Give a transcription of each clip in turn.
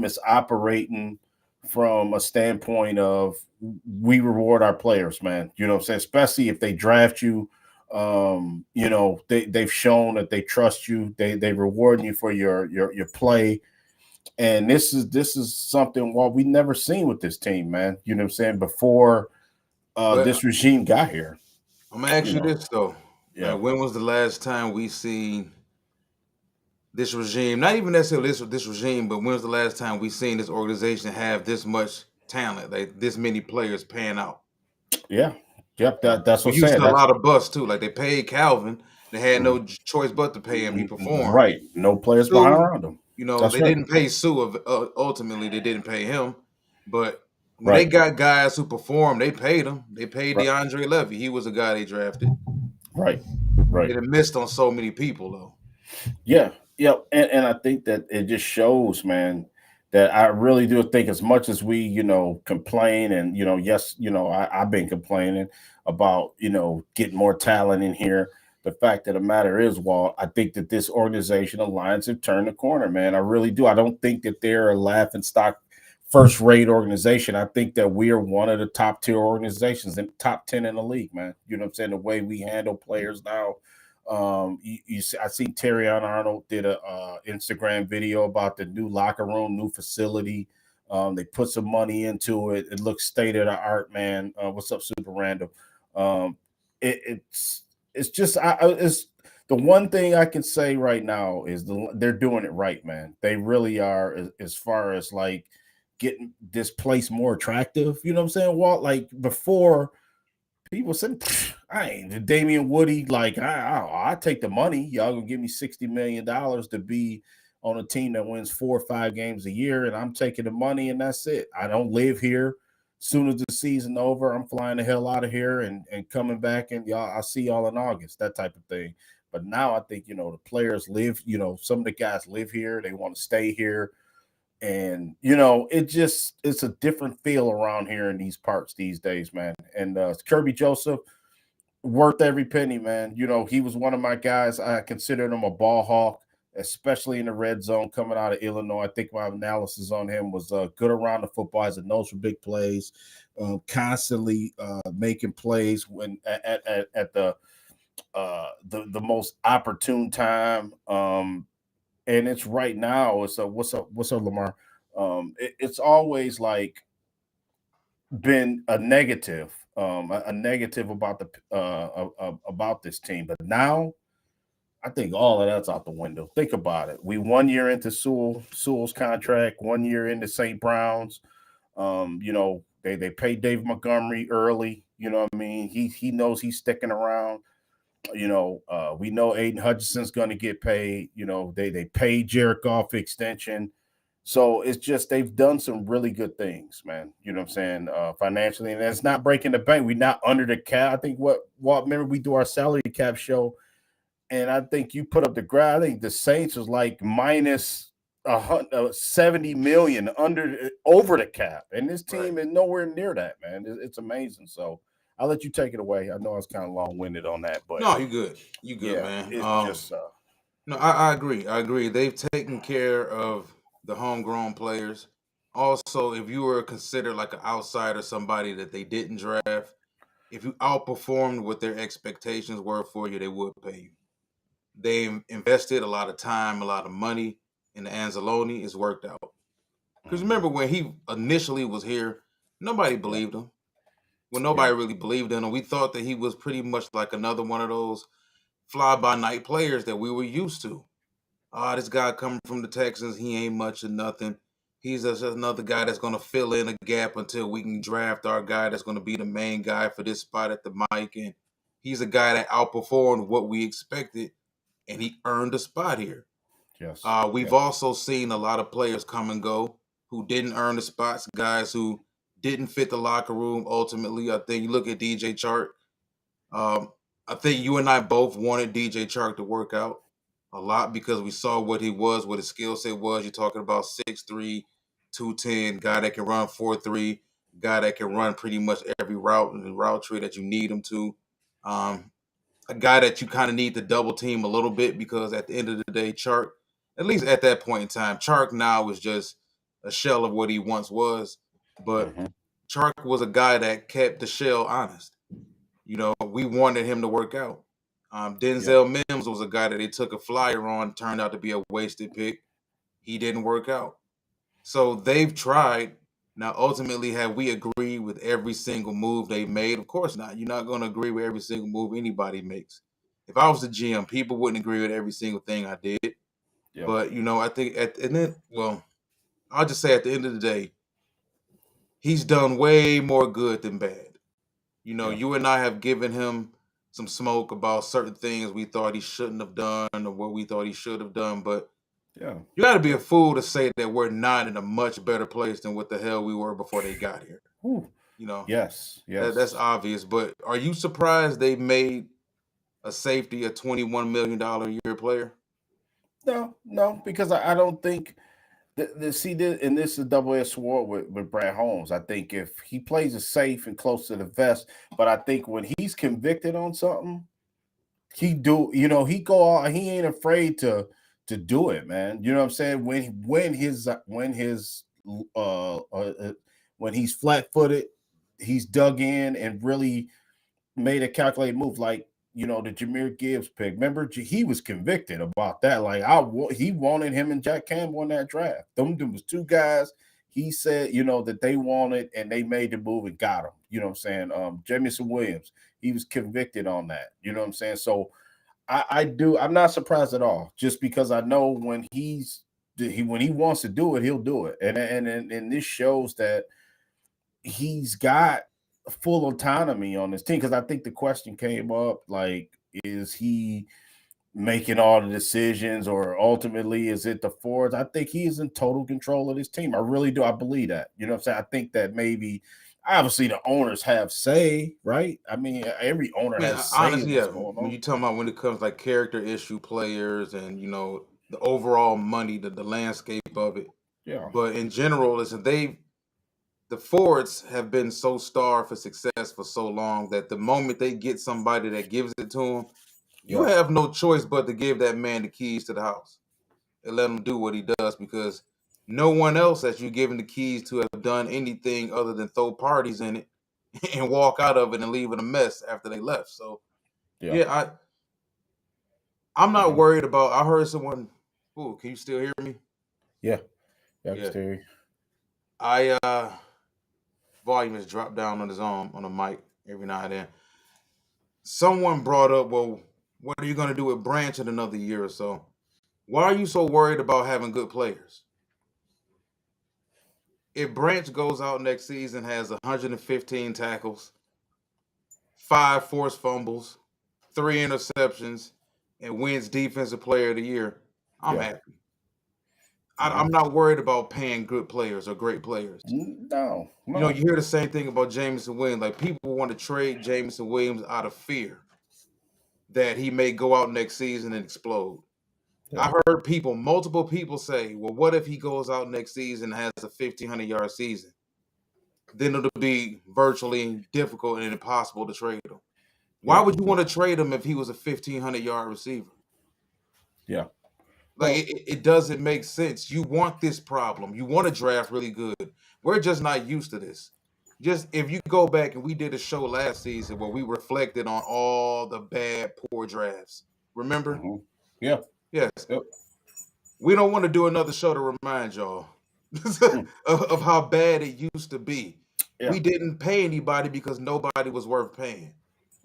is operating from a standpoint of we reward our players, man. You know what I'm saying? Especially if they draft you. They've shown that they trust you. They reward you for your play. And this is something we never seen with this team, man. You know what I'm saying? Before But this regime got here. I'm gonna ask You you know, this though. yeah. Like, when was the last time we seen this regime? Not even necessarily this regime, but when was the last time we seen this organization have this much talent, like this many players paying out? Yeah. Yep, that's We what I'm used saying. to a That's lot of busts too. Like they paid Calvin, they had no choice but to pay him. He performed. right. No players behind Sue, around them. That's they right. didn't pay Sue. Ultimately, they didn't pay him. But when they Right. got guys who performed, they paid them. They paid Right. DeAndre Levy. He was a guy they drafted. Right. They Right. done missed on so many people though. Yeah. Yep. And I think that it just shows, man, that I really do think as much as we, complain and, yes, I've been complaining about, getting more talent in here. The fact of the matter is, Walt, I think that this organization, Alliance, have turned the corner, man. I really do. I don't think that they're a laughing stock first rate organization. I think that we are one of the top tier organizations and top 10 in the league, man. You know what I'm saying? The way we handle players now. I see Terry Arnold did a Instagram video about the new locker room, new facility. They put some money into it. It looks state of the art, man. What's up, Super Random? Um, it's just it's the one thing I can say right now is they're doing it right, man. They really are, as far as like getting this place more attractive. You know what I'm saying? Walt, like before, people said, I ain't Damian Woody. Like I take the money. Y'all gonna give me $60 million to be on a team that wins 4 or 5 games a year, and I'm taking the money, and that's it. I don't live here. Soon as the season over, I'm flying the hell out of here and coming back, and y'all, I'll see y'all in August. That type of thing. But now I think the players live. Some of the guys live here. They want to stay here, and it's a different feel around here in these parts these days, man. And Kerby Joseph, worth every penny, man. He was one of my guys. I considered him a ball hawk, especially in the red zone coming out of Illinois. I think my analysis on him was good around the football, has a nose for big plays, constantly making plays when at the most opportune time. And it's right now. It's what's up, Lamar? It's always like been a negative, a negative about about this team. But now, I think all of that's out the window. Think about it. We 1 year into Sewell's contract, 1 year into St. Brown's. They paid Dave Montgomery early. You know what I mean? He knows he's sticking around. We know Aiden Hutchinson's going to get paid. They paid Jared Goff extension. So it's just they've done some really good things, man. You know what I'm saying? Financially, and it's not breaking the bank. We're not under the cap. I think remember we do our salary cap show, and I think you put up the graph. I think the Saints was like minus 70 million over the cap, and this team is nowhere near that, man. It's amazing. So I'll let you take it away. I know I was kind of long winded on that, but No, you good. You good, yeah, man. it's just No, I agree. I agree. They've taken care of the homegrown players. Also, if you were considered like an outsider, somebody that they didn't draft, if you outperformed what their expectations were for you, they would pay you. They invested a lot of time, a lot of money in the Anzalone. It's worked out. Because remember when he initially was here, nobody yeah, believed him. When yeah, nobody really believed in him, we thought that he was pretty much like another one of those fly by night players that we were used to. This guy coming from the Texans, he ain't much of nothing. He's just another guy that's going to fill in a gap until we can draft our guy that's going to be the main guy for this spot at the mic. And he's a guy that outperformed what we expected, and he earned a spot here. yes, We've yes, also seen a lot of players come and go who didn't earn the spots, guys who didn't fit the locker room ultimately. I think you look at DJ Chark. Um, I think you and I both wanted DJ Chark to work out a lot because we saw what he was, what his skill set was. You're talking about 6'3", 210, guy that can run 4.3, guy that can run pretty much every route and the route tree that you need him to. Um, a guy that you kind of need to double team a little bit because at the end of the day, Chark, at least at that point in time, Chark now is just a shell of what he once was. But Hmm. Chark was a guy that kept the shell honest. We wanted him to work out. Yeah. Denzel Mims was a guy that they took a flyer on, turned out to be a wasted pick. He didn't work out. So they've tried. Now, ultimately, have we agreed with every single move they made? Of course not. You're not going to agree with every single move anybody makes. If I was the GM, people wouldn't agree with every single thing I did. Yeah. But I think I'll just say at the end of the day, he's done way more good than bad. Yeah. You and I have given him some smoke about certain things we thought he shouldn't have done or what we thought he should have done. But Yeah. you got to be a fool to say that we're not in a much better place than what the hell we were before they got here. Whew. You know, Yes. that's Yes. obvious. But are you surprised they made a safety a $21 million a year player? No, no, because I don't think and this is a double-edged sword with Brad Holmes. I think if he plays it safe and close to the vest, but I think when he's convicted on something, he go out, he ain't afraid to do it, man. You know what I'm saying? Uh, uh uh, when he's flat-footed, he's dug in and really made a calculated move, like the Jameer Gibbs pick. Remember, he was convicted about that. Like he wanted him and Jack Campbell in that draft. Them was two guys. He said, that they wanted, and they made the move and got him. You know what I'm saying? Jamison Williams, he was convicted on that. You know what I'm saying? So I'm not surprised at all, just because I know when when he wants to do it, he'll do it. And this shows that he's got full autonomy on this team, because I think the question came up, like, is he making all the decisions, or ultimately is it the Fords? I think he is in total control of this team. I really do. I believe that. You know what I'm saying? I think that maybe obviously the owners have say, right? I mean, every owner I mean, has say in honestly, what's yeah. going When on. you talking about when it comes like character issue players and the overall money, the landscape of it, Yeah. but in general, listen, the Fords have been so starved for success for so long that the moment they get somebody that gives it to them, you Yeah. have no choice but to give that man the keys to the house and let him do what he does, because no one else that you're giving the keys to have done anything other than throw parties in it and walk out of it and leave it a mess after they left. So Yeah. yeah, I'm not Hmm. worried about. I heard someone. Ooh, can you still hear me? Yeah. Yeah. I can Yeah, still hear you. I volume is dropped down on his arm on the mic every now and then. Someone brought up, well, what are you going to do with Branch in another year or so? Why are you so worried about having good players? If Branch goes out next season, has 115 tackles, 5 forced fumbles, 3 interceptions, and wins Defensive Player of the Year, I'm Yeah. happy. Hmm. I'm not worried about paying good players or great players. No. You No. hear the same thing about Jameson Williams. Like, people want to trade Jameson Williams out of fear that he may go out next season and explode. Yeah. I heard multiple people say, well, what if he goes out next season and has a 1,500-yard season? Then it'll be virtually difficult and impossible to trade him. Why Yeah. would you want to trade him if he was a 1,500-yard receiver? Yeah. Like, Well. it doesn't make sense. You want this problem. You want to draft really good. We're just not used to this. Just if you go back, and we did a show last season where we reflected on all the bad, poor drafts. Remember? Hmm. Yeah. Yes. Yep. We don't want to do another show to remind y'all Mm. of how bad it used to be. Yeah. We didn't pay anybody because nobody was worth paying.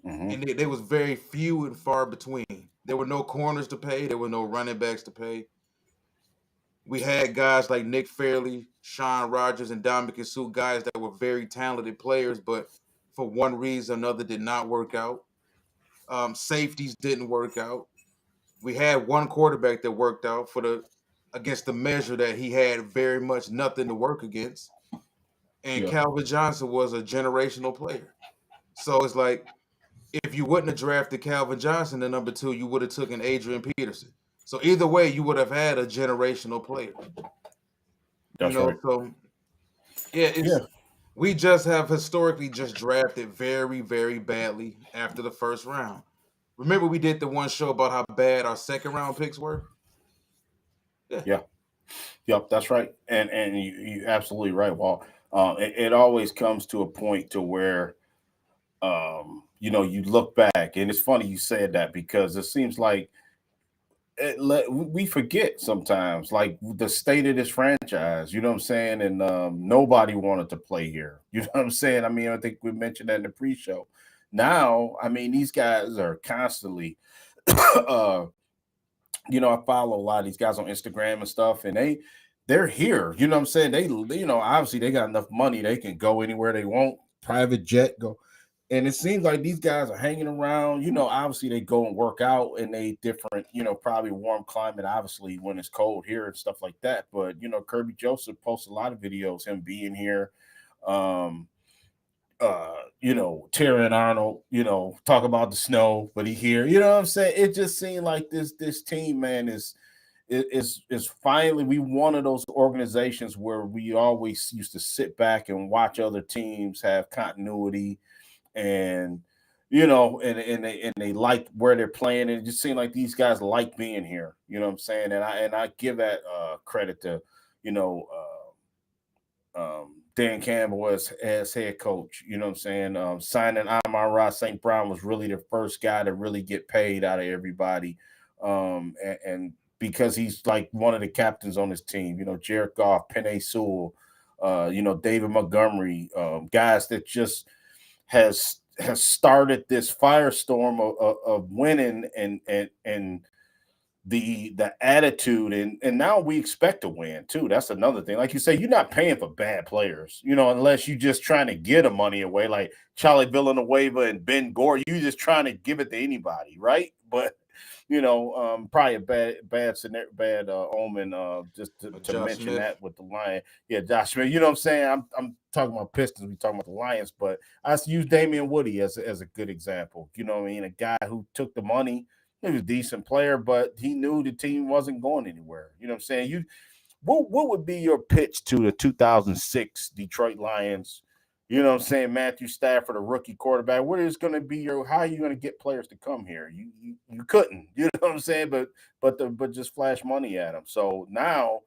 Hmm. And there was very few and far between. There were no corners to pay. There were no running backs to pay. We had guys like Nick Fairley, Sean Rogers, and Dominic Sue, guys that were very talented players, but for one reason or another did not work out. Safeties didn't work out. We had one quarterback that worked out against the measure that he had very much nothing to work against. And Yeah. Calvin Johnson was a generational player. So it's like, if you wouldn't have drafted Calvin Johnson at number 2, you would have taken Adrian Peterson. So either way, you would have had a generational player. That's right. So yeah, Yeah. we just have historically just drafted very, very badly after the first round. Remember, we did the one show about how bad our second round picks were? Yeah. Yeah. Yep, that's right, and you absolutely right. Well, it always comes to a point to where you look back, and it's funny you said that because it seems like we forget sometimes, like the state of this franchise. You know what I'm saying? And nobody wanted to play here. You know what I'm saying? I mean, I think we mentioned that in the pre-show. Now, I mean, these guys are constantly uh, I follow a lot of these guys on Instagram and stuff, and they're here. You know what I'm saying? Obviously they got enough money they can go anywhere they want, private jet go. And it seems like these guys are hanging around. Obviously they go and work out in a different, probably warm climate, obviously when it's cold here and stuff like that. But Kerby Joseph posts a lot of videos, him being here. Um, Terry and Arnold, talk about the snow, but he here. You know what I'm saying? It just seemed like this team, man, is finally we one of those organizations where we always used to sit back and watch other teams have continuity and and they like where they're playing. And it just seemed like these guys like being here. You know what I'm saying? And I give that credit to, you know, Dan Campbell as head coach. You know what I'm saying? Signing Amon-Ra St. Brown was really the first guy to really get paid out of everybody. And because he's like one of the captains on his team, Jared Goff, Penei Sewell, David Montgomery, guys that just has started this firestorm of winning and the attitude and now we expect to win too. That's another thing. Like you say, you're not paying for bad players, unless you're just trying to get the money away, like Charlie Villanueva and Ben Gore. You just trying to give it to anybody, right? But probably a bad omen. Just to Josh mention Smith. that with the Lion, yeah, Josh Smith. You know what I'm saying? I'm talking about Pistons. We talking about the Lions, but I use Damian Woody as a good example. You know what I mean? A guy who took the money. He was a decent player, but he knew the team wasn't going anywhere. You know what I'm saying? What would be your pitch to the 2006 Detroit Lions? You know what I'm saying? Matthew Stafford, a rookie quarterback. What is going to be how are you going to get players to come here? You couldn't. You know what I'm saying? But just flash money at them. So now,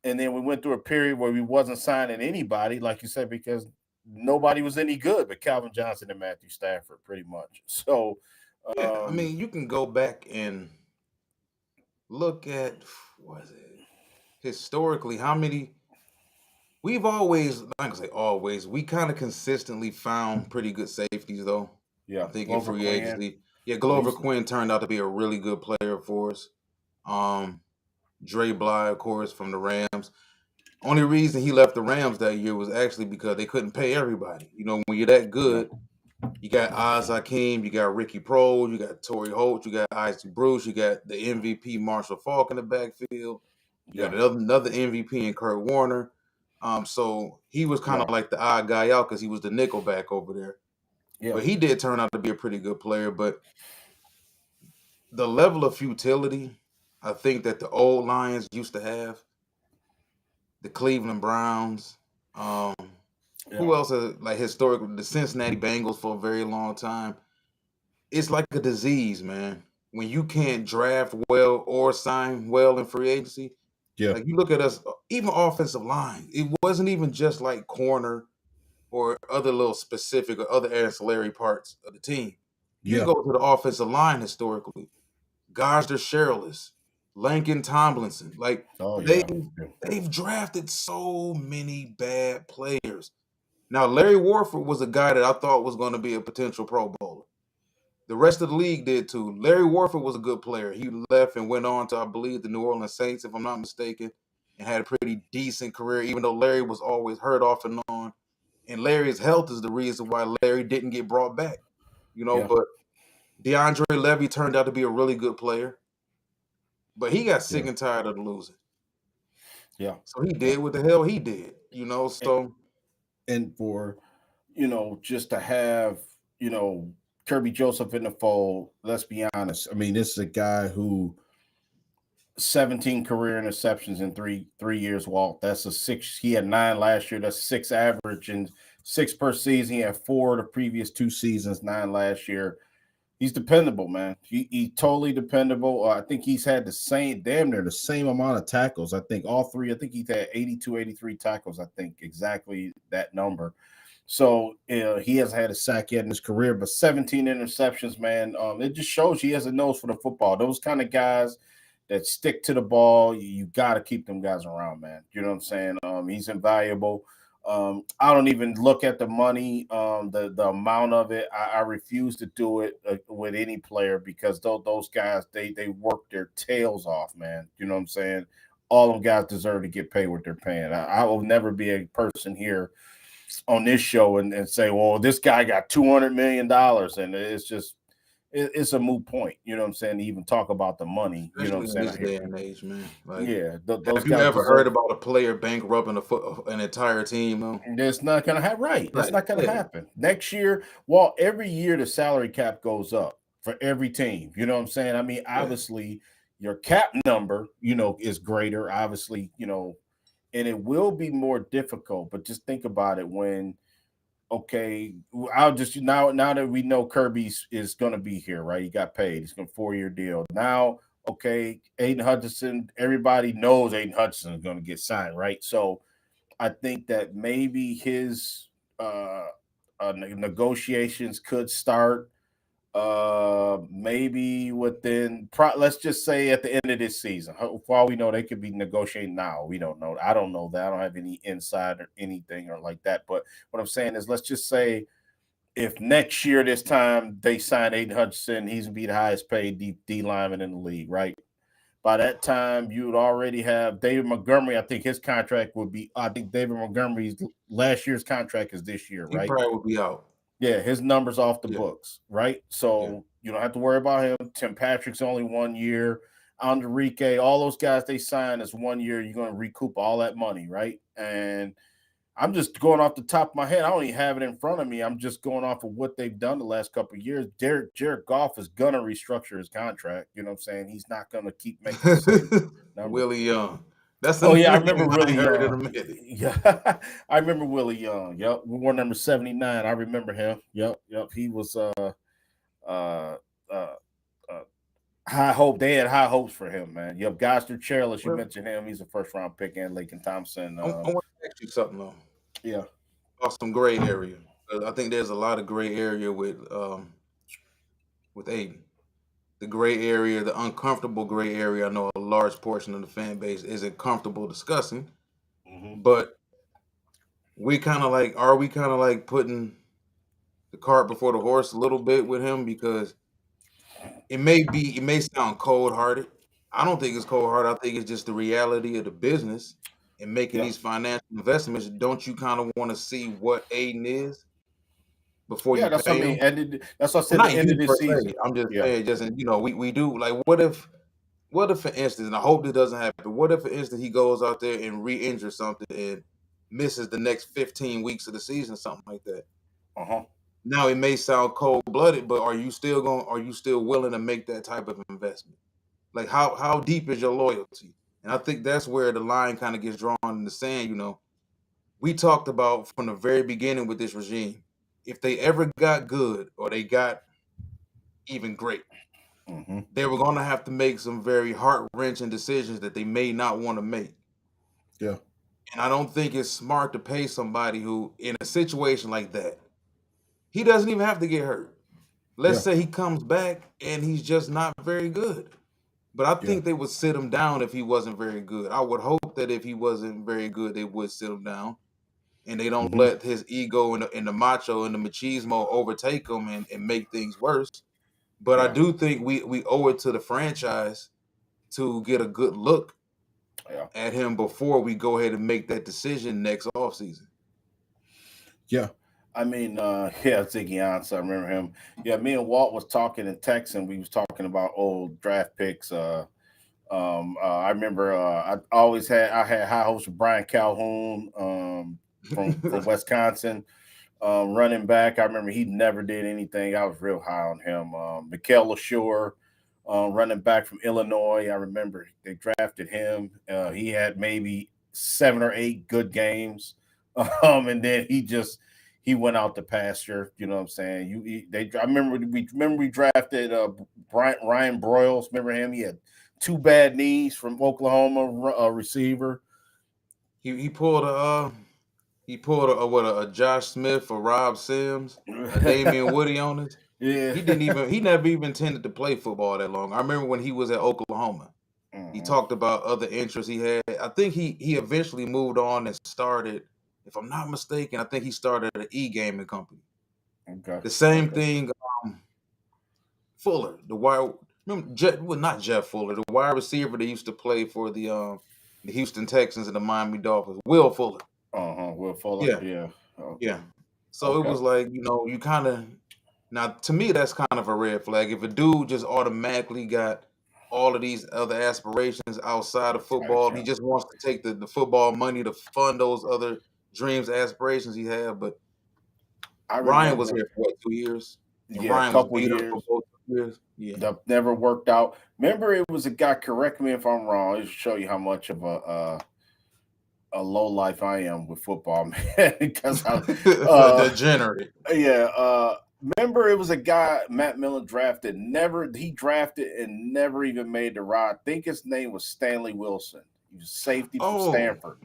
and then we went through a period where we wasn't signing anybody, like you said, because nobody was any good but Calvin Johnson and Matthew Stafford, pretty much. So, Yeah, I mean, you can go back and look at what is it historically how many we've always, not gonna say always, we kind of consistently found pretty good safeties though. I yeah, think in Glover free Quinn. agency, yeah, Glover He's Quinn turned out to be a really good player for us. Um, Dre Bly, of course, from the Rams. Only reason he left the Rams that year was actually because they couldn't pay everybody. When you're that yeah, good, you got Oz Hakeem, you got Ricky Prohl, you got Torrey Holt, you got Isaac Bruce, you got the MVP Marshall Falk in the backfield, you yeah, got another MVP in Kurt Warner. So he was kind of right, like the odd guy out because he was the nickel back over there. yeah, But he did turn out to be a pretty good player. But the level of futility, I think that the old Lions used to have, the Cleveland Browns, yeah, who else? Like historically, the Cincinnati Bengals for a very long time. It's like a disease, man. When you can't draft well or sign well in free agency, yeah, like you look at us, even offensive line, it wasn't even just like corner or other little specific or other ancillary parts of the team. You yeah. go to the offensive line historically, Gosder Sherrills, Lincoln Tomlinson, like Oh they yeah, yeah, they've drafted so many bad players. Now Larry Warford was a guy that I thought was going to be a potential Pro Bowler. The rest of the league did too. Larry Warford was a good player. He left and went on to, I believe, the New Orleans Saints, if I'm not mistaken, and had a pretty decent career, even though Larry was always hurt off and on. And Larry's health is the reason why Larry didn't get brought back. yeah, But DeAndre Levy turned out to be a really good player, but he got sick yeah, and tired of losing. yeah, So he yeah. did what the hell he did. And, So and for just to have Kirby Joseph in the fold. Let's be honest. I mean, this is a guy who 17 career interceptions in three years. Walt, that's a six. He had 9 last year. That's 6 average and 6 per season. He had 4 the previous 2 seasons, 9 last year. He's dependable, man. He totally dependable. I think he's had the same, damn near the same amount of tackles. I think all three. I think he's had 82, 83 tackles. I think exactly that number. So he hasn't had a sack yet in his career, but 17 interceptions, man. It just shows he has a nose for the football. Those kind of guys that stick to the ball, you got to keep them guys around, man. You know what I'm saying? He's invaluable. I don't even look at the money, the amount of it. I refuse to do it with any player because those guys they work their tails off, man. You know what I'm saying? All them guys deserve to get paid what they're paying. I will never be a person here on this show and say, well, this guy got $200 million, and it's just it's a moot point. You know what I'm saying? To even talk about the money. You know what especially I'm in saying? this day and age, man. Like, Yeah, those have you guys ever heard deserve. about a player bankrupting an entire team? That's not going to happen. Right. That's Like, not going to yeah, happen. Next year, well, every year the salary cap goes up for every team. You know what I'm saying? I mean, yeah. obviously, your cap number, is greater, obviously, and it will be more difficult. But just think about it when, okay, I'll just now that we know Kirby is going to be here, right? He got paid. He's going to 4-year deal. Now, okay, Aiden Hutchinson, everybody knows Aiden Hutchinson is going to get signed, right? So, I think that maybe his negotiations could start maybe within, let's just say at the end of this season. For all we know, they could be negotiating now. We don't know. I don't know that. I don't have any insight or anything or like that. But what I'm saying is, let's just say if next year this time they sign Aiden Hutchinson, he's gonna be the highest paid D lineman in the league, right? By that time, you would already have David Montgomery. I think his contract would be. I think David Montgomery's last year's contract is this year, He right? probably would be out. Yeah, his numbers off the Yeah, books, right? yeah. So you don't have to worry about him. Tim Patrick's only 1 year. Enrique, all those guys they signed is 1 year. You're going to recoup all that money, right? And I'm just going off the top of my head. I don't even have it in front of me. I'm just going off of what they've done the last couple of years. Jared Goff is gonna restructure his contract. You know what I'm saying? He's not gonna keep making the same number. Willie Young. That's a Oh yeah, I name remember I Willie ain't heard in a Young. minute. Yeah, I remember Willie Young. Yep, we wore number 79. I remember him. Yep. He was uh uh uh high hope. They had high hopes for him, man. Yep, Goster Chairless, you Well, mentioned him. He's a first round pick, and Lakin Thompson. I want to ask you something though Yeah. about some gray area. I think there's a lot of gray area with Aiden. The gray area, the uncomfortable gray area. I know a large portion of the fan base isn't comfortable discussing, Hmm. but are we kind of like putting the cart before the horse a little bit with him because it may sound cold hearted. I don't think it's cold hearted. I think it's just the reality of the business and making Yeah. these financial investments. Don't you kind of want to see what Aiden is before Yeah, you that's what I pay mean. him? That's what I Well, said. The not end you of this per se. season. I'm just Yeah. saying, just we do like what if for instance, and I hope this doesn't happen. What if for instance he goes out there and re-injures something and misses the next 15 weeks of the season, something like that? Uh huh. Now it may sound cold blooded, but are you still willing to make that type of investment? Like how deep is your loyalty? And I think that's where the line kind of gets drawn in the sand. We talked about from the very beginning with this regime, if they ever got good or they got even great, Hmm. they were going to have to make some very heart wrenching decisions that they may not want to make. Yeah. And I don't think it's smart to pay somebody who, in a situation like that, he doesn't even have to get hurt. Let's Yeah. say he comes back and he's just not very good. But I Yeah. think they would sit him down if he wasn't very good. I would hope that if he wasn't very good, they would sit him down and they don't Hmm. let his ego and the macho and the machismo overtake him and make things worse. But I Yeah. do think we owe it to the franchise to get a good look Yeah. at him before we go ahead and make that decision next offseason. Yeah. I mean, yeah, Ziggy Ansah, I remember him. Yeah, me and Walt was talking in Texan. We was talking about old draft picks. I remember I had high hopes of Brian Calhoun from Wisconsin. Running back, I remember he never did anything. I was real high on him. Mikael LaSure, running back from Illinois. I remember they drafted him. He had maybe 7 or 8 good games, and then he went out the pasture. You know what I'm saying? I remember we drafted Ryan Broyles. Remember him? He had two bad knees from Oklahoma, receiver. He pulled a Josh Smith or Rob Sims, a Damian Woody on it. Yeah. He never even intended to play football that long. I remember when he was at Oklahoma. He Mhm. talked about other interests he had. I think he eventually moved on and started, if I'm not mistaken, I think he started an e-gaming company. Okay. The same Okay. thing, Fuller, the wide, remember, not Jeff Fuller, the wide receiver that used to play for the Houston Texans and the Miami Dolphins, Will Fuller. Will Fuller. Yeah, Yeah. Okay. yeah. So it Okay. was like, you kind of, now to me that's kind of a red flag. If a dude just automatically got all of these other aspirations outside of football, he Gotcha. just wants to take the football money to fund those other dreams, aspirations he had. But I Ryan was remember. here for what, 2 years, and Yeah, a Ryan was couple beat up for years. both years. Yeah. That never worked out. Remember, it was a guy. Correct me if I'm wrong. It show you how much of a low life I am with football, man. Because I, A uh, degenerate. yeah, remember it was a guy Matt Millen drafted. Never he drafted and never even made the ride. I think his name was Stanley Wilson. He was safety from Oh, Stanford.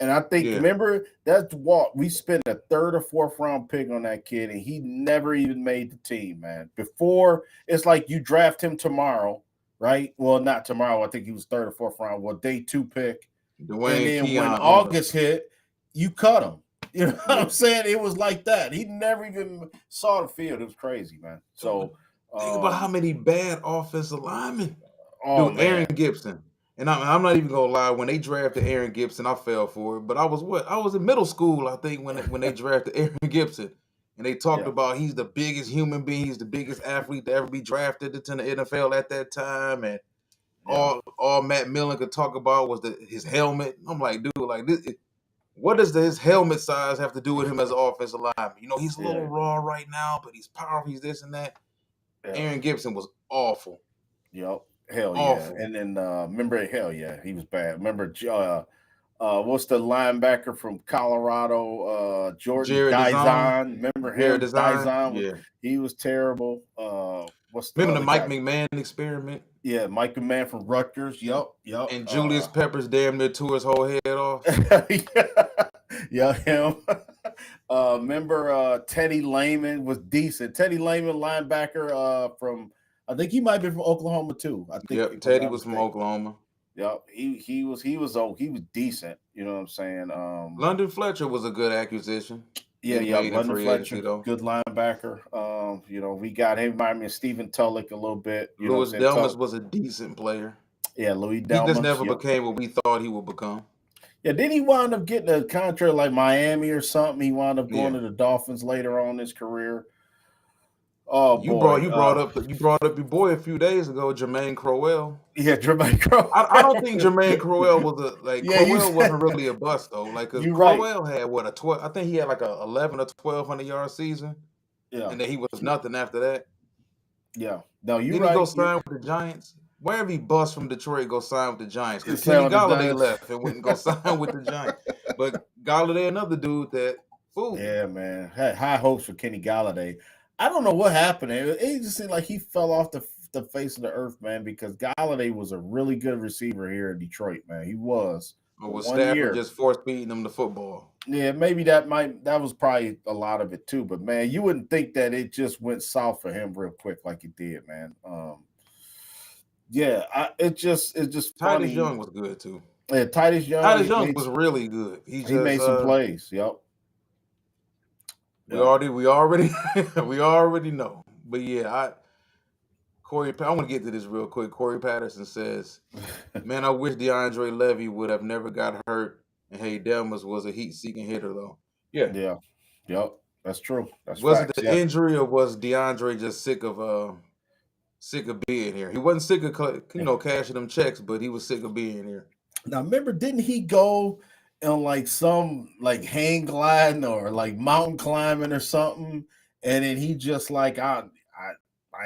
And I think, yeah. remember, that's what we spent a third or fourth round pick on that kid, and he never even made the team, man. Before, it's like you draft him tomorrow, right? Well, not tomorrow. I think he was third or fourth round. Well, day 2 pick. And Dwayne then when Keon owned him. August hit, you cut him. You know what I'm Yeah. saying? It was like that. He never even saw the field. It was crazy, man. But So, think about how many bad offensive linemen. oh, Dude, Aaron man. Gibson. And I'm not even gonna lie. When they drafted Aaron Gibson, I fell for it. But I was what? I was in middle school, I think, when they drafted Aaron Gibson, and they talked Yeah. about he's the biggest human being, he's the biggest athlete to ever be drafted into the NFL at that time, and Yeah. all Matt Millen could talk about was his helmet. I'm like, dude, like this. What does his helmet size have to do with him as an offensive lineman? He's a little Yeah. raw right now, but he's powerful. He's this and that. Yeah. Aaron Gibson was awful. Yep. Hell yeah. Awful. And then remember, hell yeah, he was bad. Remember what's the linebacker from Colorado? Jordan Jared Design. Dizon. Remember Jared him? Design. Dizon was Yeah. he was terrible. What's the Remember the other Mike guy? McMahon experiment? Yeah, Mike Man from Rutgers. Yep, yep. And Julius Peppers damn near tore his whole head off. Yeah, him. Remember Teddy Lehman was decent. Teddy Lehman, linebacker from I think he might be from Oklahoma too. I think Yep. if I'm Teddy not was from mistaken. Oklahoma. Yep, he was decent. You know what I'm saying? London Fletcher was a good acquisition. Yeah, They yeah, made in London free agency Fletcher, though. good linebacker. We got him, remind me of Stephen Tulloch a little bit. You know what Louis I'm saying? Delmas was a decent player. Yeah, Louis He just Delmas. never Yep. became what we thought he would become. Yeah, did he wind up getting a contract like Miami or something? He wound up going Yeah. to the Dolphins later on in his career. Oh You brought boy. you brought up your boy a few days ago, Jermaine Crowell. Yeah, Jermaine Crowell. I don't think Jermaine Crowell Yeah, you Crowell said wasn't really a bust though. Like, cause you're right. Crowell had what, a 12, I think he had like a 11 or 1200-yard season, Yeah. and then he was nothing after that. Yeah. No, you're Then he go right. You're sign with the Giants. Wherever he bust from Detroit, go sign with the Giants. Because Kenny sound the Galladay Giants. left and went and go sign with the Giants. But Galladay, another dude that fooled me. Yeah, man. Had high hopes for Kenny Galladay. I don't know what happened. It just seemed like he fell off the face of the earth, man, because Galladay was a really good receiver here in Detroit, man. He was Or for was one Stafford year. just force feeding him the football? Yeah, maybe that was probably a lot of it too. But man, you wouldn't think that it just went south for him real quick like it did, man. It's just Titus funny. Young was good too. Yeah, Titus Young Titus Young was really good. He he made some plays. Yep. We already we already know. But yeah, I want to get to this real quick. Corey Patterson says, "Man, I wish DeAndre Levy would have never got hurt, and Hey Delmas was a heat-seeking hitter, though." Yeah, Yeah. Yep. That's true. That's was it facts. the Yeah. injury, or was DeAndre just sick of being here? He wasn't sick of cashing them checks, but he was sick of being here. Now remember, didn't he go on like some like hang gliding or like mountain climbing or something? And then he just like I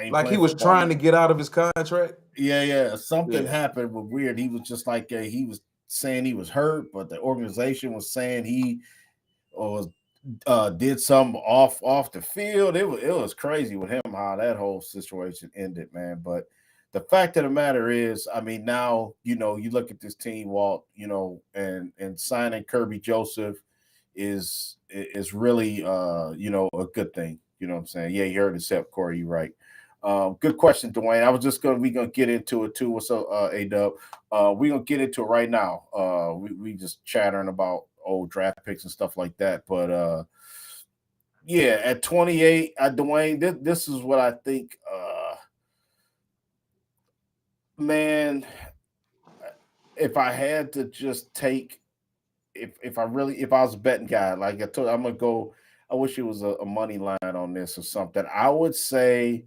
ain't Like he playing was football trying to no. get out of his contract. Yeah. Something Yeah, happened but weird. He was just like he was saying he was hurt, but the organization was saying he was did some off the field. It was crazy with him how that whole situation ended, man. But the fact of the matter is, I mean, now you look at this team, Walt, and signing Kerby Joseph is really a good thing. You know what I'm saying? Yeah, you heard it, Seth Corey. You're right. Good question, Dwayne. I was just gonna get into it too. What's up, A Dub? We're gonna get into it right now. We just chattering about old draft picks and stuff like that. But yeah, at 28, Dwayne, this is what I think. Man, if I had to just take, if I was a betting guy, like I told, I'm gonna go. I wish it was a money line on this or something. I would say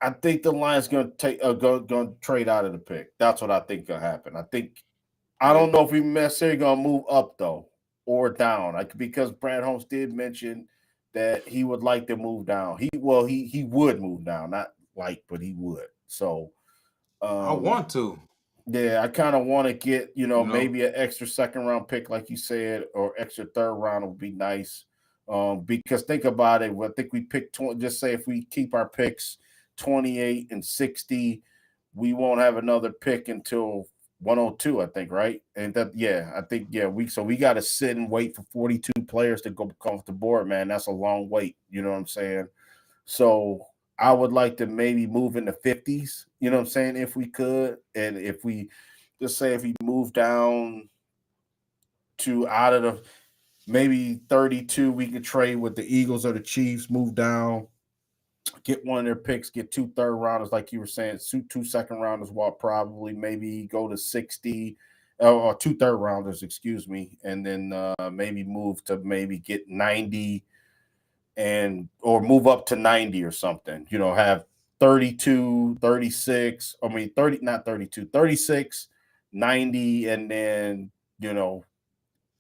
I think the Lions going to going to trade out of the pick. That's what I think going to happen. I Yeah. don't know if we necessarily going to move up though or down. Because Brad Holmes did mention that he would like to move down. He would move down, not like, but he would. So I um want to, yeah, I kind of want to get, you know. maybe an extra second round pick, like you said, or extra third round would be nice. Because think about it. I think we picked 20, just say if we keep our picks 28 and 60, we won't have another pick until 102, I think, right? And that, yeah, I think, yeah, we got to sit and wait for 42 players to go come off the board, man. That's a long wait. You know what I'm saying? So I would like to maybe move in the 50s, you know what I'm saying, if we could. And if we just say if we move down to out of the maybe 32, we could trade with the Eagles or the Chiefs, move down, get one of their picks, get two third rounders, like you were saying, two second rounders, while probably maybe go to 60 or two third rounders, excuse me, and then maybe move to maybe get 90 and or move up to 90 or something, have 32, 36. I mean 30, not 32, 36, 90, and then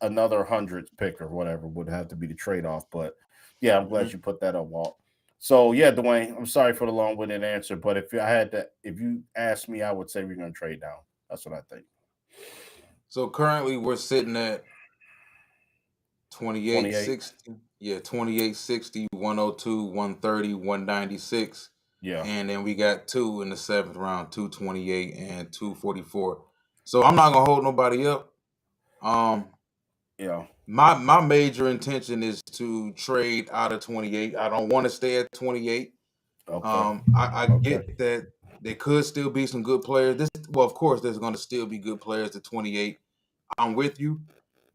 another hundredth pick or whatever would have to be the trade-off. But yeah, I'm Mhm. glad you put that up, Walt. So yeah, Dwayne, I'm sorry for the long-winded answer, but if you asked me, I would say we're gonna trade down. That's what I think. So currently we're sitting at 28, 28. 60. Yeah, 28, 60, 102, 130, 196. Yeah. And then we got two in the seventh round, 228 and 244. So I'm not gonna hold nobody up. Um, Yeah. my major intention is to trade out of 28. I don't want to stay at 28. Okay. I Okay. get that there could still be some good players. Well, of course, there's going to still be good players at 28. I'm with you.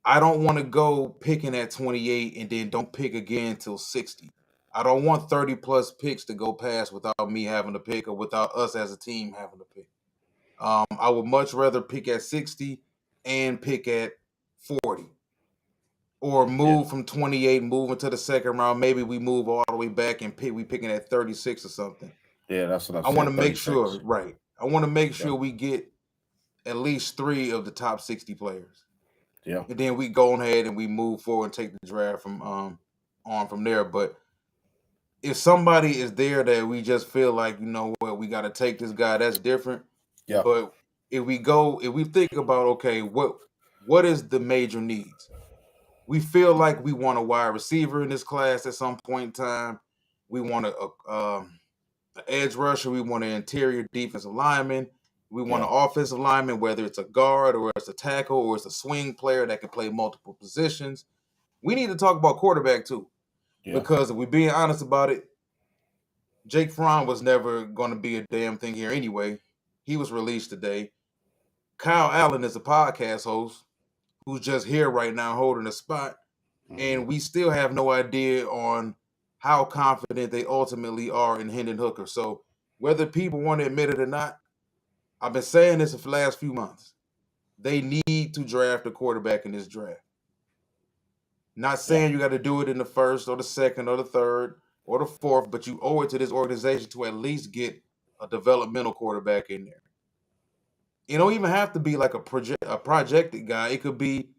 I don't want to go picking at 28 and then don't pick again till 60. I don't want 30 plus picks to go past without me having to pick or without us as a team having to pick. I would much rather pick at 60 and pick at 40 or Yeah. move from 28, move into the second round. Maybe we move all the way back and we picking at 36 or something. Yeah, that's what I I want to said. make 36. sure, right? I want to make Yeah. sure we get at least three of the top 60 players, Yeah. and then we go ahead and we move forward and take the draft from on from there. But if somebody is there that we just feel like, you know what, we got to take this guy, that's different. Yeah. But if we think about, okay, what is the major needs? We feel like we want a wide receiver in this class at some point in time. We want an edge rusher. We want an interior defensive lineman. We want Yeah. an offensive lineman, whether it's a guard or it's a tackle or it's a swing player that can play multiple positions. We need to talk about quarterback too, Yeah. because if we're being honest about it, Jake Fromm was never going to be a damn thing here anyway. He was released today. Kyle Allen is a podcast host who's just here right now holding a spot, Mhm. and we still have no idea on how confident they ultimately are in Hendon Hooker. So whether people want to admit it or not, I've been saying this for the last few months. They need to draft a quarterback in this draft. Not Yeah. saying you got to do it in the first or the second or the third or the fourth, but you owe it to this organization to at least get a developmental quarterback in there. You don't even have to be like a projected guy. It could be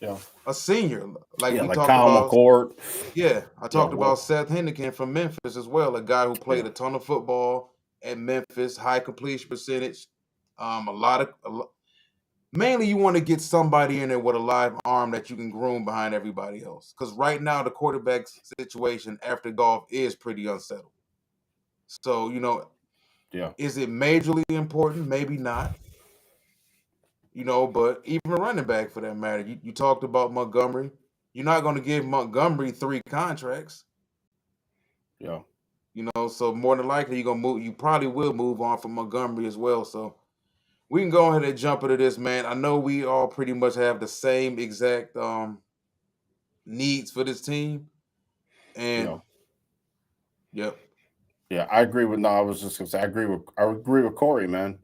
Yeah. a senior, like Yeah. we Like talked Kyle about. McCord. Yeah, I Yeah. talked about What? Seth Hennigan from Memphis as well, a guy who Yeah. played a ton of football at Memphis, high completion percentage, a lot. Mainly, you want to get somebody in there with a live arm that you can groom behind everybody else. Because right now, the quarterback situation after golf is pretty unsettled. So, Yeah, is it majorly important? Maybe not. But even a running back for that matter. You talked about Montgomery. You're not going to give Montgomery 3 contracts. yeah, So more than likely you're gonna move. You probably will move on from Montgomery as well. So we can go ahead and jump into this, man. I know we all pretty much have the same exact needs for this team, yeah, and yep, yeah. I agree with. No, I was just gonna say I agree with Corey, man.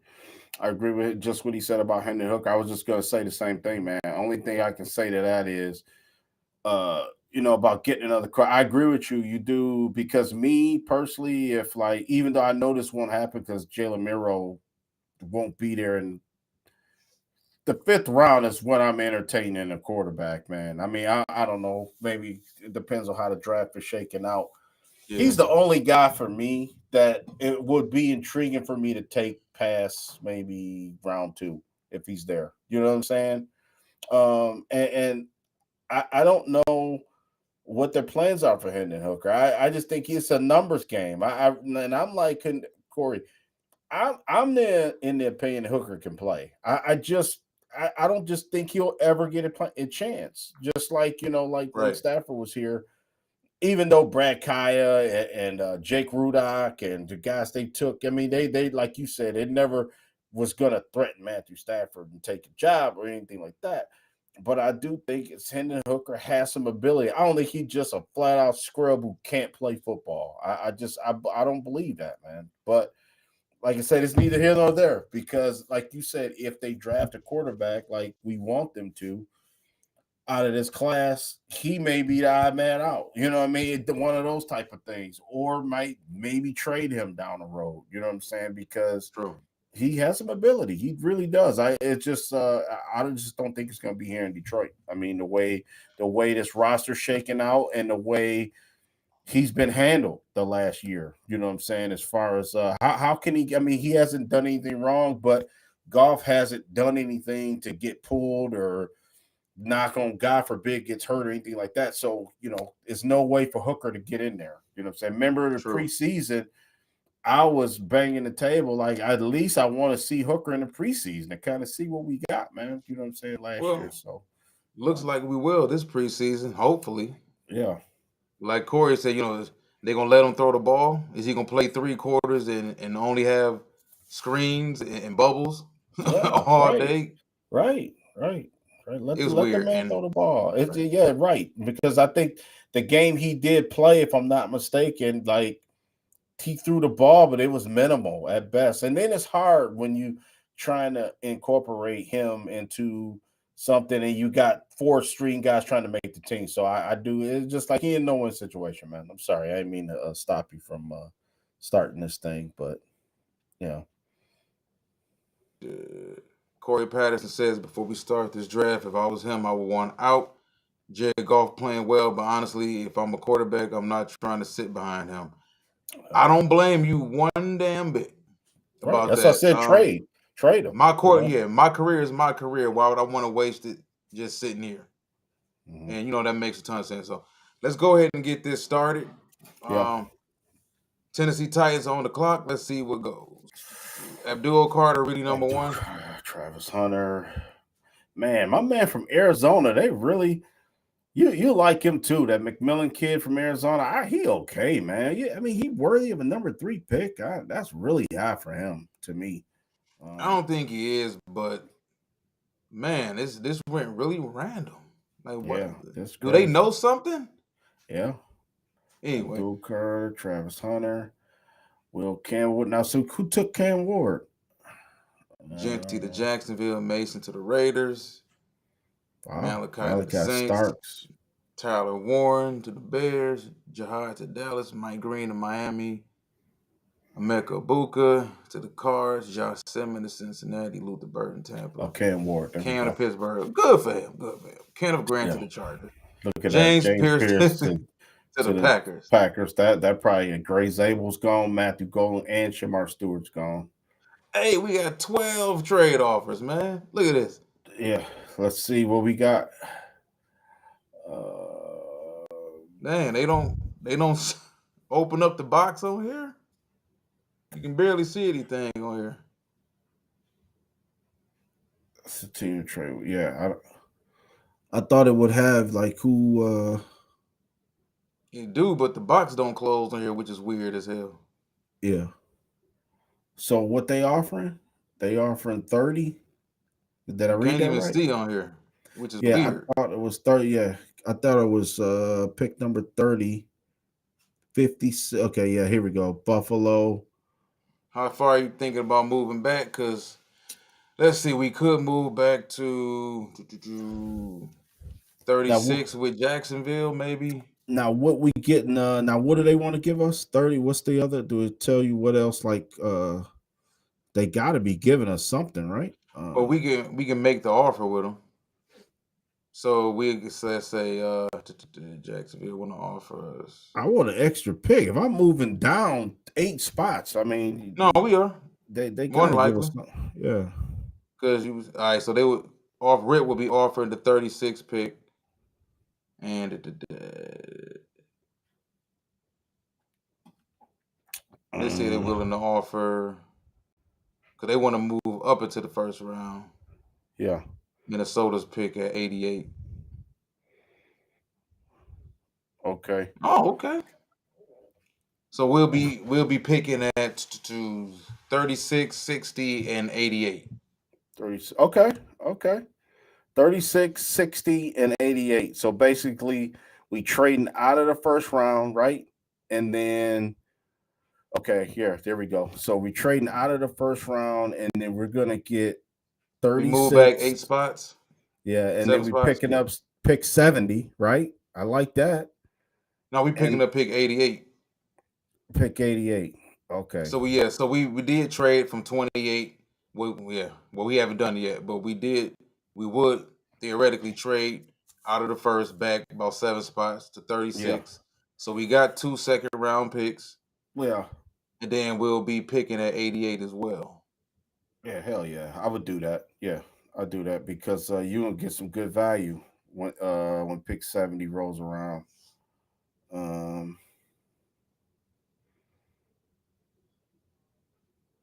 I agree with just what he said about Henry Hooker. I was just gonna say the same thing, man. Only thing I can say to that is, about getting another car. I agree with you. You do because me personally, if like even though I know this won't happen because Jalen Miro won't be there in the fifth round is when I'm entertaining a quarterback, man. I mean, I don't know. Maybe it depends on how the draft is shaking out. yeah, He's the only guy for me that it would be intriguing for me to take past maybe round two if he's there. You know what I'm saying? And I don't know what their plans are for Hendon Hooker. I just think it's a numbers game. And I'm like Corey. I'm there in the opinion Hooker can play. I don't just think he'll ever get a chance. Just like like when right, Stafford was here, even though Brad Kaya and Jake Rudock and the guys they took, I mean, they like you said, it never was going to threaten Matthew Stafford and take a job or anything like that. But I do think it's Hendon Hooker has some ability. I don't think he's just a flat out scrub who can't play football. I don't believe that, man. But like I said, it's neither here nor there because, like you said, if they draft a quarterback like we want them to, out of this class, he may be the odd man out. You know what I mean? One of those type of things. Or might maybe trade him down the road. You know what I'm saying? Because true, he has some ability. He really does. I just don't think it's gonna be here in Detroit. I mean, the way this roster's shaking out and the way he's been handled the last year. You know what I'm saying? As far as how can he I mean, he hasn't done anything wrong, but golf hasn't done anything to get pulled or knock on God forbid gets hurt or anything like that. So, there's no way for Hooker to get in there. You know what I'm saying? Remember the true. preseason, I was banging the table like at least I want to see Hooker in the preseason to kind of see what we got, man. You know what I'm saying? Last year. Well, So looks like we will this preseason. Hopefully, yeah. like Corey said, they're gonna let him throw the ball. Is he gonna play 3 quarters and only have screens and bubbles Yeah, all right. day? Right, right, right. It was Let the weird, man and throw the ball. It's right, yeah, right. Because I think the game he did play, if I'm not mistaken, like he threw the ball, but it was minimal at best. And then it's hard when you trying to incorporate him into something and you got four string guys trying to make the team. So I do it's just like he in no win situation, man. I'm sorry, I didn't mean to stop you from starting this thing, but yeah, uh, Corey Patterson says before we start this draft, if I was him, I would want out. Jared Goff playing well, but honestly, if I'm a quarterback, I'm not trying to sit behind him. I uh, don't blame you one damn bit right. about That's what I that. said. Trade him. My career is my career. Why would I want to waste it just sitting here? Mhm. And that makes a ton of sense. So let's go ahead and get this started. Yeah. Um, Tennessee Titans on the clock. Let's see what goes. Abdul Carter, really number Abdul one. Travis Hunter. Man, my man from Arizona, they really you like him too. That McMillan kid from Arizona, he okay, man. Yeah, I mean he worthy of a number 3 pick. That's really high for him to me. I don't think he is, but man, this went really random. Like, what Yeah, that's do they crazy. know something? Yeah, Anyway, Abdul Kerr, Travis Hunter, Will Cam Ward. Now, so who took Cam Ward? Genty to Uh, Jacksonville, Mason to the Raiders, wow, Malachi to the Malachi Saints, Starks. Tyler Warren to the Bears, Jahad to Dallas, Mike Green to Miami, Emeka Buka to the Cards, Josh Simmons to Cincinnati, Luther Burton Oh, Tampa, Cam Ward. There we Cam to go. Pittsburgh. Good for him. Good for him. Kenneth Grant to Yeah, the Chargers, look at that. James James Pierce Pierce to the to the Packers. Packers. That probably Gray Zabel's gone, Matthew Golden, and Shamar Stewart's gone. Hey, we got 12 trade offers, man. Look at this. Yeah, let's see what we got. Uh, Man, they don't open up the box on here. You can barely see anything on here. it's a team trade. Yeah, I thought it would have like who. You do, but the box don't close on here, which is weird as hell. Yeah. So what they offering? They offering 30. Did I You read can't that even right? see on here, which is Yeah, weird. I thought it was 30. Yeah, I thought it was pick number 30, 50. Okay, yeah, here we go. Buffalo. How far are you thinking about moving back? Cause let's see, we could move back to Now, 36 with Jacksonville, maybe. now what we getting? Now what do they want to give us? 30. What's the other? Do it tell you what else? Like, they got to be giving us something, right? But we can make the offer with them. So let's say Jacksonville want to offer us. I want an extra pick. If I'm moving down 8 spots, I mean, No, we are they more got than to give us likely something. Yeah, because you was all right. So they would off Rip would be offering the 36 pick, and they say they're um, willing to offer because they want to move up into the first round. yeah. Minnesota's pick at 88. Okay. Oh, okay. So we'll be picking at to 36, 60, and 88. 30. Okay. Okay. 36, 60, and 88. So basically, we trading out of the first round, right? And then, okay, here, there we go. So we trading out of the first round, and then we're gonna get We move back 36. 8 spots, Yeah, and then seven we spots. picking Yeah. up pick 70, right? I like that. No, we picking And up pick 88. pick 88. Okay. So we did trade from 28. Well, we haven't done it yet, but we would theoretically trade out of the first back about 7 spots to Yeah. 36. So we got 2 second round picks, Yeah. and then we'll be picking at 88 as well. Yeah, hell yeah. I would do that. Yeah. I'll do that because you will get some good value when pick 70 rolls around. Um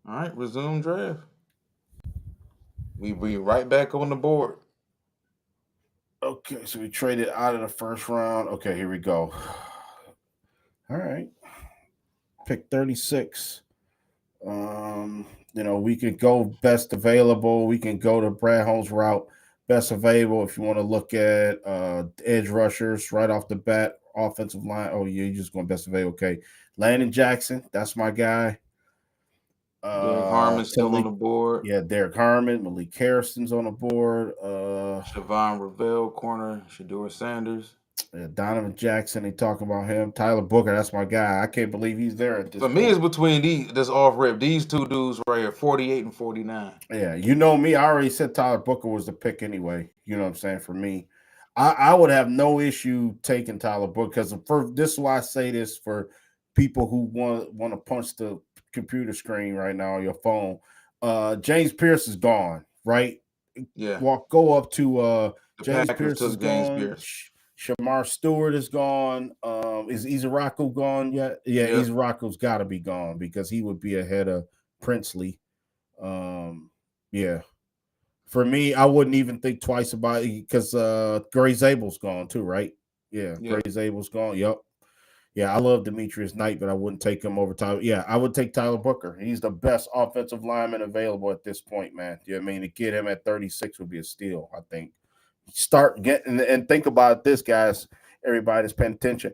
All right, resume draft. We be right back on the board. okay, so we traded out of the first round. Okay, here we go. All right. Pick 36. Um, we can go best available. We can go to Brad Holmes route, best available if you want to look at edge rushers right off the bat, offensive line. Oh, yeah, you're just going best available. Okay. Landon Jackson, that's my guy. Derek Harmon's still on Malik, the board. yeah, Derek Harmon, Malik Harrison's on the board. Siobhan Ravel, corner. Shador Sanders. Yeah, Donovan Jackson, they talk about him. Tyler Booker, that's my guy. I can't believe he's there at this For me, it's point. between this off rip. These two dudes right here, 48 and 49. Yeah, you know me. I already said Tyler Booker was the pick anyway. You know what I'm saying? For me, I would have no issue taking Tyler Booker because for this is why I say this for people who want to punch the computer screen right now or your phone. James Pierce is gone, right? Yeah. Go up to The James Packers Pierce is took James gone. Pierce. Shamar Stewart is gone. Is Izaraku gone yet? Yeah, Yep. Izaraku's got to be gone because he would be ahead of Princely. Yeah. For me, I wouldn't even think twice about it because Gray Zabel's gone too, right? Yeah, Gray Yep. Zabel's gone. Yep. Yeah, I love Demetrius Knight, but I wouldn't take him over Tyler. Yeah, I would take Tyler Booker. He's the best offensive lineman available at this point, man. You know what I mean? To get him at 36 would be a steal, I think. Start getting and think about this, guys. Everybody that's paying attention.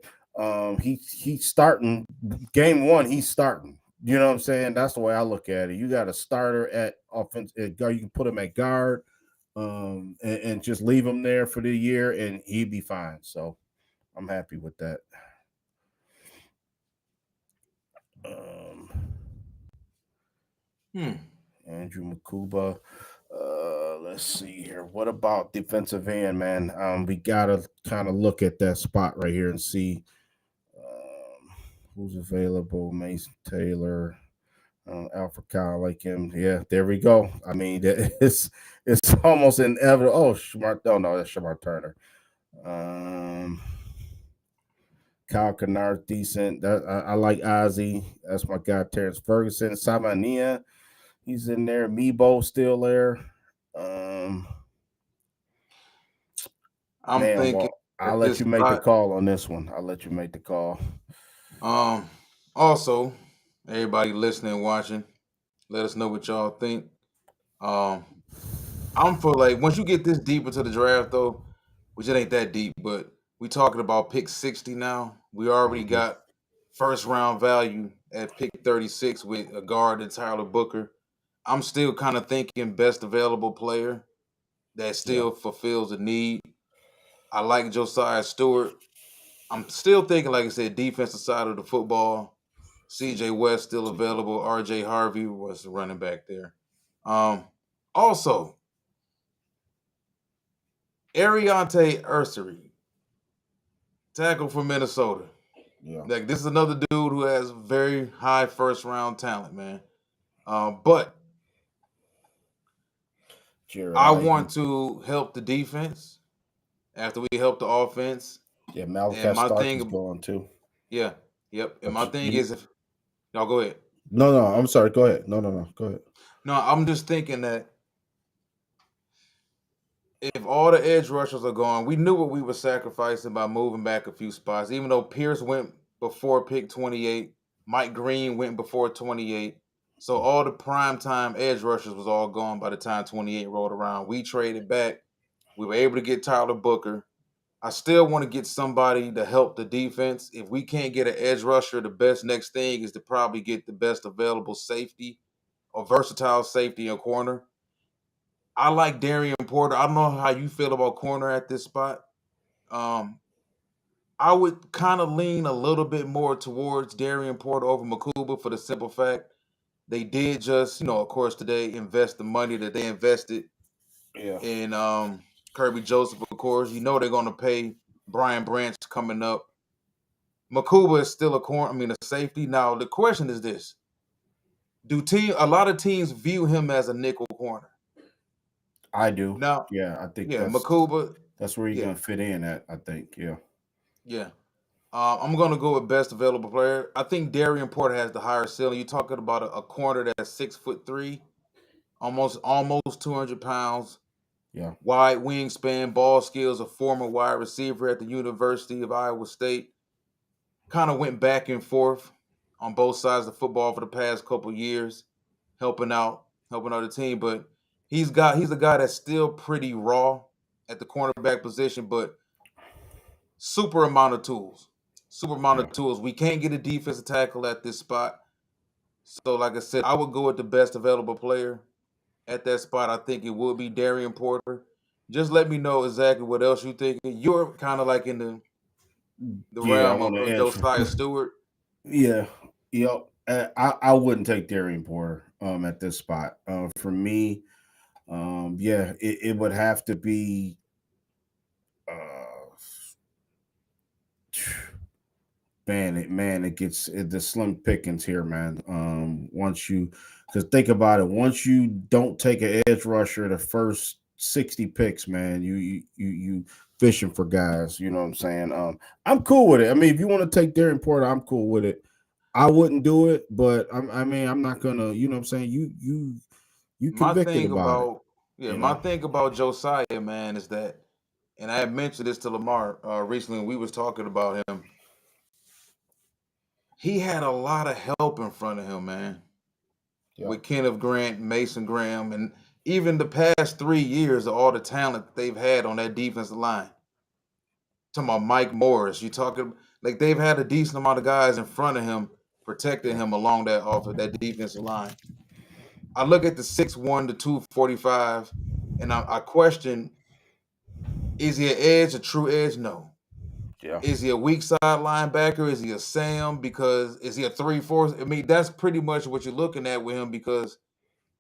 He's starting game one, he's starting. You know what I'm saying? That's the way I look at it. You got a starter at offense at guard. You can put him at guard, and just leave him there for the year, and he'd be fine. So I'm happy with that. Um, Hmm. Andrew Makuba. Let's see here. What about defensive end, man? We gotta kind of look at that spot right here and see who's available. Mason Taylor. Alpha Kyle, like him. Yeah, there we go. I mean, it's almost inevitable. Oh, Smart. Oh no, that's Shamar Turner. Um, Kyle Kennard, decent. I like Ozzy. That's my guy. Terrence Ferguson, Samania. He's in there. Mebo still there. Um, I'm man, thinking well, I'll at let this you make the spot. call on this one. I'll let you make the call. Um, Also, everybody listening, watching, let us know what y'all think. Um, I'm for like once you get this deep into the draft though, which it ain't that deep, but we talking about pick 60 now. We already Mhm. got first round value at pick 36 with a guard and Tyler Booker. I'm still kind of thinking best available player that Yeah, still fulfills a need. I like Josiah Stewart. I'm still thinking, like I said, defensive side of the football. see, CJ West still CJ. available. RJ Harvey was the running back there. Um, Also, Ariante Ursery, tackle from Minnesota. Yeah, Like this is another dude who has very high first round talent, man. But Jared I Allen. want to help the defense after we help the offense. Yeah, And Malachi my Stark is thing, going too. yeah, yep. And But my thing is, if y'all go ahead. no, no, I'm sorry. Go ahead. No, no, no. Go ahead. No, I'm just thinking that if all the edge rushers are gone, we knew what we were sacrificing by moving back a few spots. Even though Pierce went before pick 28, Mike Green went before 28. So all the prime time edge rushers was all gone by the time 28 rolled around. We traded back. We were able to get Tyler Booker. I still want to get somebody to help the defense. If we can't get an edge rusher, the best next thing is to probably get the best available safety or versatile safety in corner. I like Darian Porter. I don't know how you feel about corner at this spot. Um, I would kind of lean a little bit more towards Darian Porter over Makuba for the simple fact they did just, of course, today invest the money that they invested Yeah, in Kerby Joseph, of course. You know they're going to pay Brian Branch coming up. Makuba is still a corner, I mean, a safety. Now, the question is this. A lot of teams view him as a nickel corner? I do. Now, Yeah, I think yeah, Makuba, that's where you're yeah, gonna fit in at. I think. Yeah, yeah. I'm gonna go with best available player. I think Darian Porter has the higher ceiling. You're talking about a corner that's 6'3", almost 200 pounds, yeah, wide wingspan, ball skills, a former wide receiver at the University of Iowa State. Kind of went back and forth on both sides of football for the past couple years, helping out the team. But he's a guy that's still pretty raw at the cornerback position, but super amount of tools. Super amount yeah. of tools. We can't get a defensive tackle at this spot. So, like I said, I would go with the best available player at that spot. I think it would be Darian Porter. Just let me know exactly what else you think. You're kind of like in the Yeah, realm on of the edge. Josiah Stewart. Yeah, yep. I wouldn't take Darian Porter at this spot. For me, yeah, it would have to be. Uh, it the slim pickings here, man. Once you, because think about it, once you don't take an edge rusher the first 60 picks, man, you fishing for guys. You know what I'm saying? I'm cool with it. I mean, if you want to take Darren Porter, I'm cool with it. I wouldn't do it, but I mean, I'm not gonna. You know what I'm saying? You My convicted thing about it. about Yeah, You my know? thing about Josiah, man, is that, and I had mentioned this to Lamar recently when we was talking about him. He had a lot of help in front of him, man, Yeah, with Kenneth Grant, Mason Graham, and even the past 3 years of all the talent that they've had on that defensive line. Talking about Mike Morris, you talking like they've had a decent amount of guys in front of him protecting yeah, him along that defensive line. I look at the 6'1" to 245, and I question: is he an edge, a true edge? No. yeah. Is he a weak side linebacker? Is he a Sam? Because is he a 3/4? I mean, that's pretty much what you're looking at with him because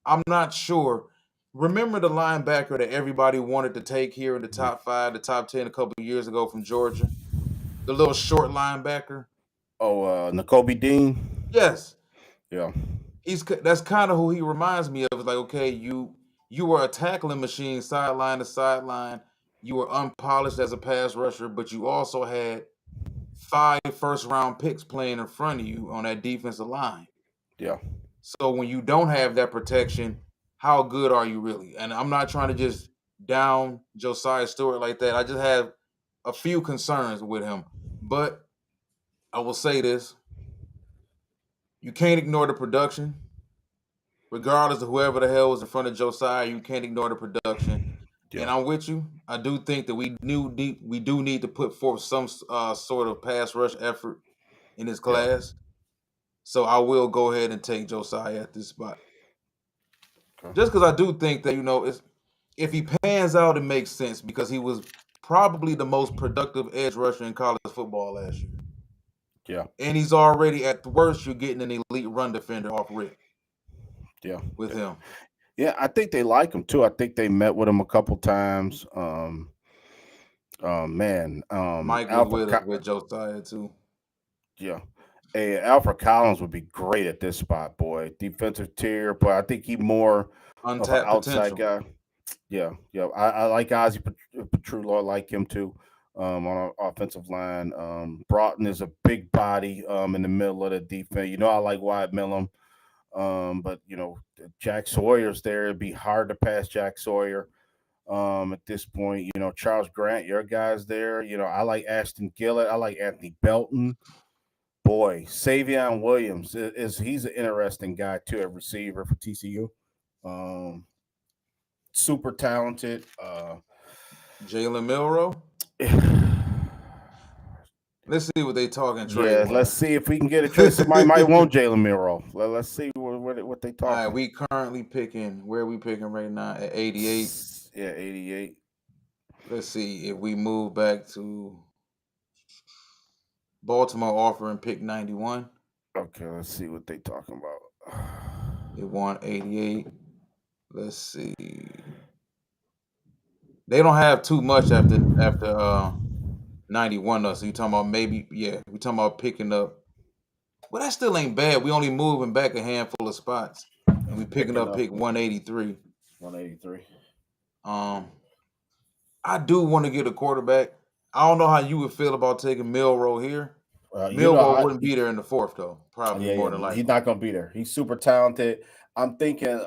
I'm not sure. Remember the linebacker that everybody wanted to take here in the Mhm. top 5, the top 10 a couple of years ago from Georgia? The little short linebacker? Oh, N'Kobe Dean. Yes. Yeah, that's kind of who he reminds me of. It's like, okay, you were a tackling machine, sideline to sideline. You were unpolished as a pass rusher, but you also had 5 first-round picks playing in front of you on that defensive line. Yeah. So when you don't have that protection, how good are you really? And I'm not trying to just down Josiah Stewart like that. I just have a few concerns with him. But I will say this: you can't ignore the production. Regardless of whoever the hell was in front of Josiah, you can't ignore the production. Yeah. And I'm with you. I do think that we do need to put forth some sort of pass rush effort in this Yeah. class. So I will go ahead and take Josiah at this spot. Okay. Just because I do think that, if he pans out, it makes sense because he was probably the most productive edge rusher in college football last year. Yeah. And he's already, at the worst, you're getting an elite run defender off rip Yeah. with Yeah. him. Yeah, I think they like him too. I think they met with him a couple times. Man, Mike was with Josiah too. Yeah. Hey, Alfred Collins would be great at this spot, boy. Defensive tier, but I think he more of an Untapped outside potential. guy. Yeah, yeah. I like Ozzy Petrulo. I like him too. On our offensive line, Broughton is a big body in the middle of the defense. I like Wyatt Millum, but Jack Sawyer's there. It'd be hard to pass Jack Sawyer at this point. Charles Grant, your guy's there. I like Ashton Gillett. I like Anthony Belton. Boy, Savion Williams is he's an interesting guy too, a receiver for TCU. Um, Super talented. Jalen Milrow. Let's see what they talking trade Yeah, let's wise. see if we can get a trade. Somebody might want Jalen Miro. Let's see what they All right, talking. we currently picking. Where are we picking right now? At 88. Yeah, 88. Let's see if we move back to Baltimore offering pick 91. Okay, let's see what they talking about. They want 88. Let's see. They don't have too much after 91 though. So you talking about maybe, yeah, we talking about picking up. Well, that still ain't bad. We only moving back a handful of spots. And we picking Picking up up pick 183. 183. Um I do want to get a quarterback. I don't know how you would feel about taking Milrow here. Milrow I wouldn't be there in the fourth though, probably yeah, more yeah, than he's likely. not gonna be there. He's super talented. I'm thinking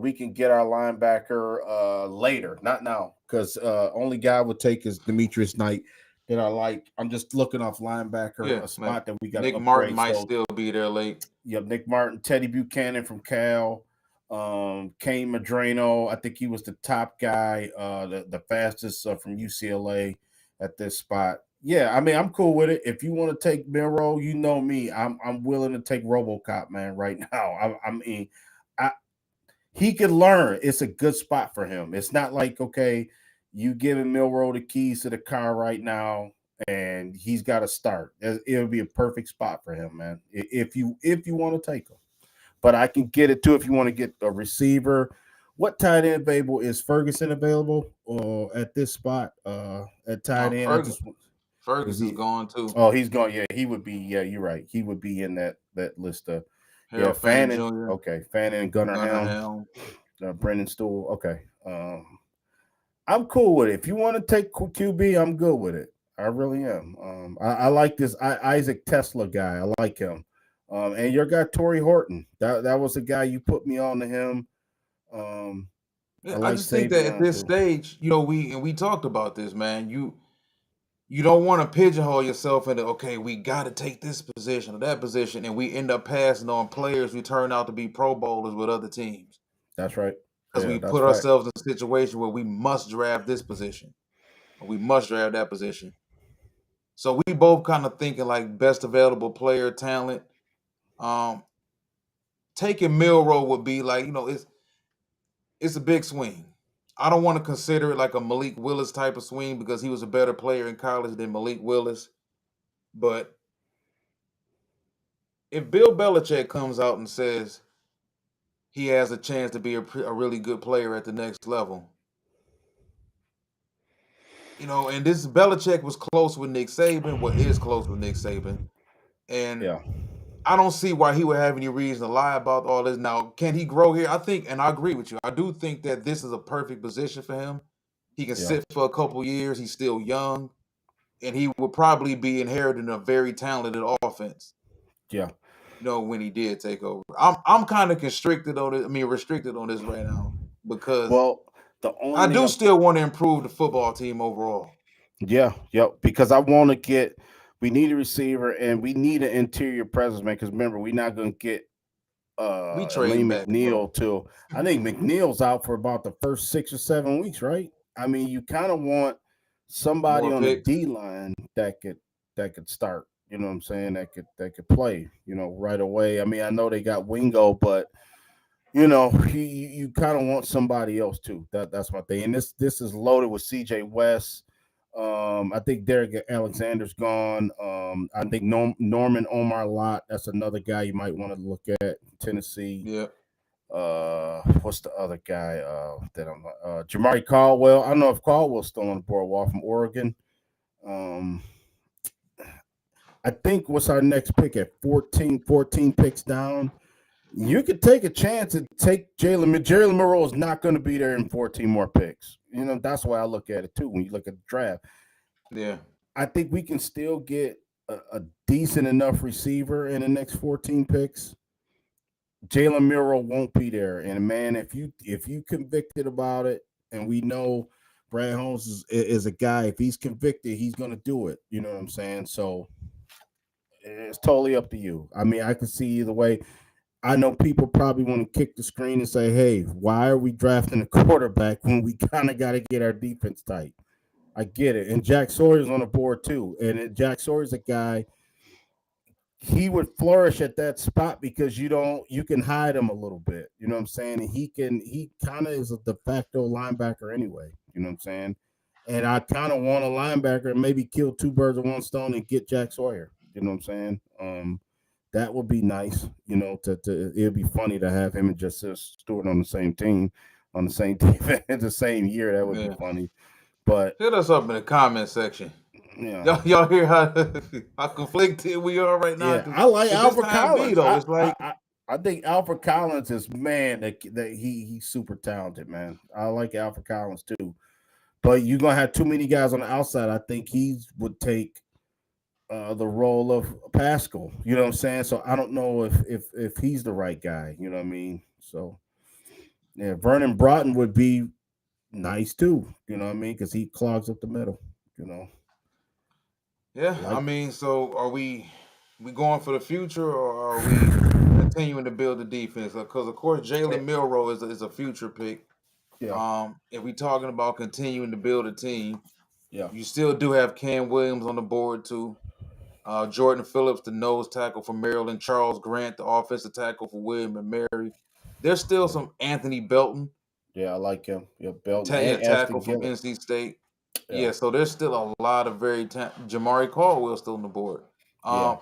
we can get our linebacker later, not now, because only guy would take is Demetrius Knight that I like. I'm just looking off linebacker, Yeah, a man. spot that we got to Nick Martin upgrade. might So still be there late. you have Nick Martin, Teddy Buchanan from Cal, Kane Madrano. I think he was the top guy, the fastest from UCLA at this spot. Yeah, I mean, I'm cool with it. If you want to take Miro, you know me. I'm willing to take RoboCop, man. Right now, I mean, I he can learn. It's a good spot for him. It's not like okay, you giving Milrow the keys to the car right now, and he's got to start. It'll be a perfect spot for him, man. If you want to take him, but I can get it too if you want to get a receiver. What tight end available is Ferguson available at this spot? At tight end, I Fergus, just is Fergus is he? gone too. Oh, he's going. Yeah, he would be. Yeah, you're right. He would be in that list of. Yeah, Harold Fanning Fannin. Jr., Okay, Fannin, Gunnar Gunnar Helm, Helm. Brendan Stool. Okay, I'm cool with it. If you want to take QB, I'm good with it. I really am. I like this Isaac Tesla guy. I like him. And your guy Torrey Horton. That was the guy you put me on to him. I I like just think that at Savion this too. stage, we talked about this, man. You don't want to pigeonhole yourself into, okay, we got to take this position or that position, and we end up passing on players who turn out to be Pro Bowlers with other teams That's right. because Yeah, we that's put fact. ourselves in a situation where we must draft this position or we must draft that position. So we both kind of thinking like best available player talent. Um, Taking Milrow would be like, it's a big swing. I don't want to consider it like a Malik Willis type of swing because he was a better player in college than Malik Willis. But if Bill Belichick comes out and says he has a chance to be a really good player at the next level, and this Belichick was close with Nick Saban, is close with Nick Saban, and Yeah. I don't see why he would have any reason to lie about all this. Now, can he grow here? I think, and I agree with you. I do think that this is a perfect position for him. He can Yeah, sit for a couple years. He's still young, and he would probably be inheriting a very talented offense. yeah. When he did take over, I'm kind of constricted on it. I mean, restricted on this right now because Well, the I only thing do I'm still want to improve the football team overall. yeah, yep. Because I want to get. We need a receiver and we need an interior presence, man. Because remember, we're not going to get We trading Elaine back, bro. McNeil till I think McNeil's out for about the first 6 or 7 weeks, right? I mean, you kind of want somebody More on the picks. D line that could start. You know what I'm saying? That could play. Right away. I mean, I know they got Wingo, but you kind of want somebody else too. That's my thing. And this is loaded with C.J. West. I think Derek Alexander's gone. I think Norman Omar Lott. That's another guy you might want to look at. Tennessee. Yeah, What's the other guy? That I'm Jamari Caldwell. I don't know if Caldwell's still on the boardwalk from Oregon. Um, I think what's our next pick at 14 picks down. You could take a chance and take Jalen. Jalen Monroe is not going to be there in 14 more picks. That's why I look at it too. When you look at the draft, yeah. I think we can still get a decent enough receiver in the next 14 picks. Jalen Monroe won't be there, and man, if you convicted about it, and we know Brad Holmes is a guy. If he's convicted, he's going to do it. You know what I'm saying? So it's totally up to you. I mean, I can see either way. I know people probably want to kick the screen and say, "Hey, why are we drafting a quarterback when we kind of got to get our defense tight?" I get it, and Jack Sawyer's on the board too, and Jack Sawyer's a guy. He would flourish at that spot because you can hide him a little bit. You know what I'm saying? And he kind of is a de facto linebacker anyway. You know what I'm saying? And I kind of want a linebacker and maybe kill two birds with one stone and get Jack Sawyer. You know what I'm saying? That would be nice. It'd be funny to have him and Justice Stewart on the same team, on the same team at the same year. That would be Yeah. funny. But Hit us up in the comment section. yeah, Y'all hear how how conflicted we are right now? yeah, I like Cause this Alfred how it be Collins. though. I It's I like, I, I think Alfred Collins is man that he's super talented, man. I like Alfred Collins too. But you're gonna have too many guys on the outside. I think he would take the role of Pascal. You know what I'm saying? So I don't know if he's the right guy. You know what I mean? So yeah, Vernon Broughton would be nice too. You know what I mean? Because he clogs up the middle. You know, yeah. I like mean, so are we going for the future or are we continuing to build the defense? Because of course Jalen Milroe is a future pick. yeah, If we talking about continuing to build a team, yeah, you still do have Cam Williams on the board too. Jordan Phillips, the nose tackle for Maryland. Charles Grant, the offensive tackle for William and Mary. There's still yeah, some Anthony Belton, yeah. I like him. Yeah, Belton and tackle Ashton from Gillett. NC State. Yeah, Yeah, so there's still a lot of Jamari Caldwell still on the board. yeah. Um,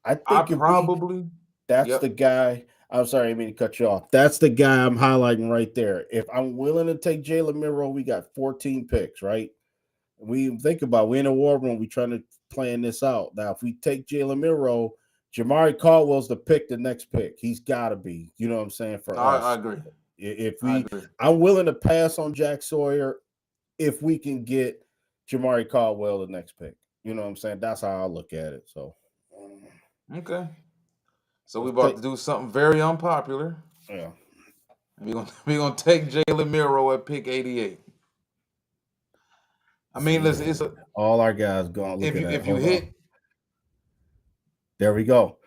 I I think if we probably, that's the yep. guy. I'm sorry, I didn't mean to cut you off. That's the guy I'm highlighting right there. If I'm willing to take Jalen Miro, we got 14 picks, right? We think about we in a war room. We trying to plan this out. Now, if we take Jalen Miro, Jamari Caldwell's the pick, the next pick. He's got to be. You know what I'm saying for I us. agree. If I we, agree. I'm willing to pass on Jack Sawyer if we can get Jamari Caldwell the next pick. You know what I'm saying? That's how I look at it. So Okay. So we let's about take. to do something very unpopular. Yeah. We gonna take Jalen Miro at pick 88. I mean, See, listen, all our guys gone. Look if at you that. if you Hold on. hit, There we go.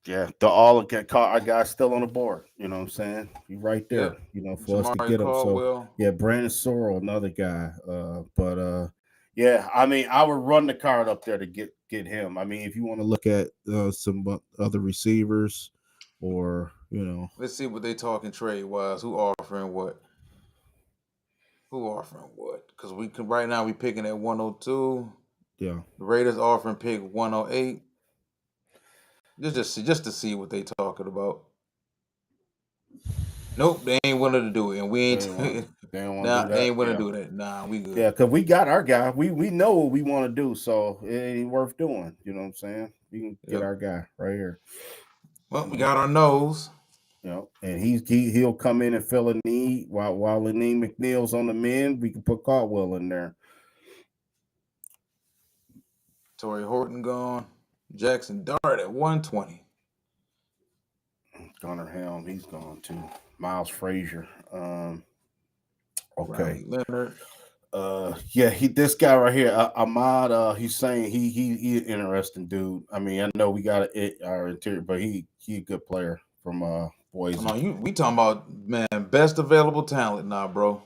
Yeah, the all get caught. Our guys still on the board. You know what I'm saying? You right there. yep, For us to Jamari get them. So Caldwell. yeah, Brandon Sorrell, another guy. But yeah, I mean, I would run the card up there to get him. I mean, if you want to look at some other receivers, or Let's see what they talking trade wise. Who offering what? Who offering what? Because we can right now we picking at 102. yeah, The Raiders offering pick 108. Just to see what they talking about. Nope, they ain't willing to do it, and we ain't. They don't want to Nah, do they that. ain't willing Yeah. to do that. Nah, we good. Yeah, because we got our guy. We know what we want to do, so it ain't worth doing. You know what I'm saying? We can get Yep. our guy right here. Well, You we know, got our nose. and he'll come in and fill a need while Lenine McNeil's on the men. We can put Caldwell in there. Torrey Horton gone. Jackson Dart at 120. Gunnar Helm, he's gone too. Miles Frazier. Okay. Riley Leonard. Yeah, this guy right here, Ahmad. He's saying he an interesting dude. I mean, I know we got our interior, but he a good player from Oh, Boise. no, we talking about man best available talent now, bro.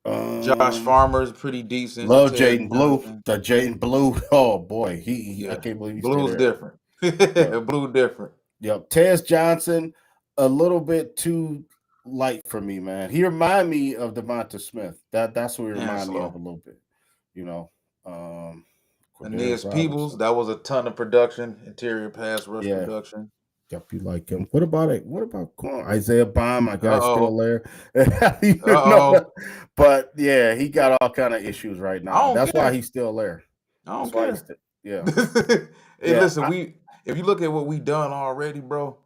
Josh Um, Farmer is pretty decent. love Tez Jaden Blue. Johnson. The Jaden Blue. Oh boy, I Yeah, can't believe he's still Blue's there. different. Yep, Blue different. yep. Tez Johnson, a little bit too light for me, man. He remind me of Devonta Smith. That's what he And remind me of slow. a little bit. You know, Quindarius Aeneas Peebles, Robinson. that was a ton of production, interior pass rush Yeah, production. yep, you like him. What about it? What about Isaiah Bond? My guy's Uh still there. oh. But yeah, he got all kind of issues right I now. don't That's why care. he's still there. I don't That's why he's care. still. Yeah, Hey, yeah. listen, if you look at what we done already, bro,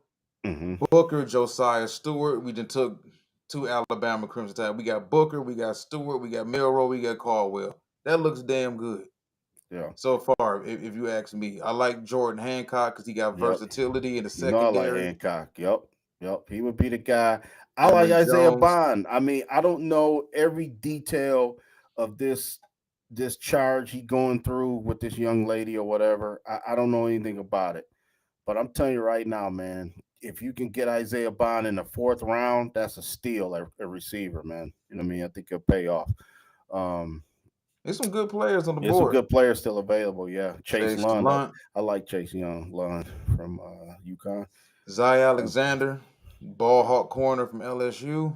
Mhm. Booker, Josiah Stewart, we just took two Alabama Crimson Tide. We got Booker, we got Stewart, we got Milroe, we got Caldwell. That looks damn good Yeah, so far, if you ask me. I like Jordan Hancock because he got yep. versatility in the You know I like secondary. Hancock. Yep, yep. He would be the guy. I like Emory Isaiah Jones. Bond. I mean, I don't know every detail of this charge he going through with this young lady or whatever. I don't know anything about it. But I'm telling you right now, man, if you can get Isaiah Bond in the fourth round, that's a steal at a receiver, man. You know what I mean? I think it'll pay off. Um, There's some good players on the there's some board. good players still available. Yeah, Chase Chase Lund. Lunt, I like Chase Lund from UConn. Zy Uh, Alexander, ball hawk corner from LSU,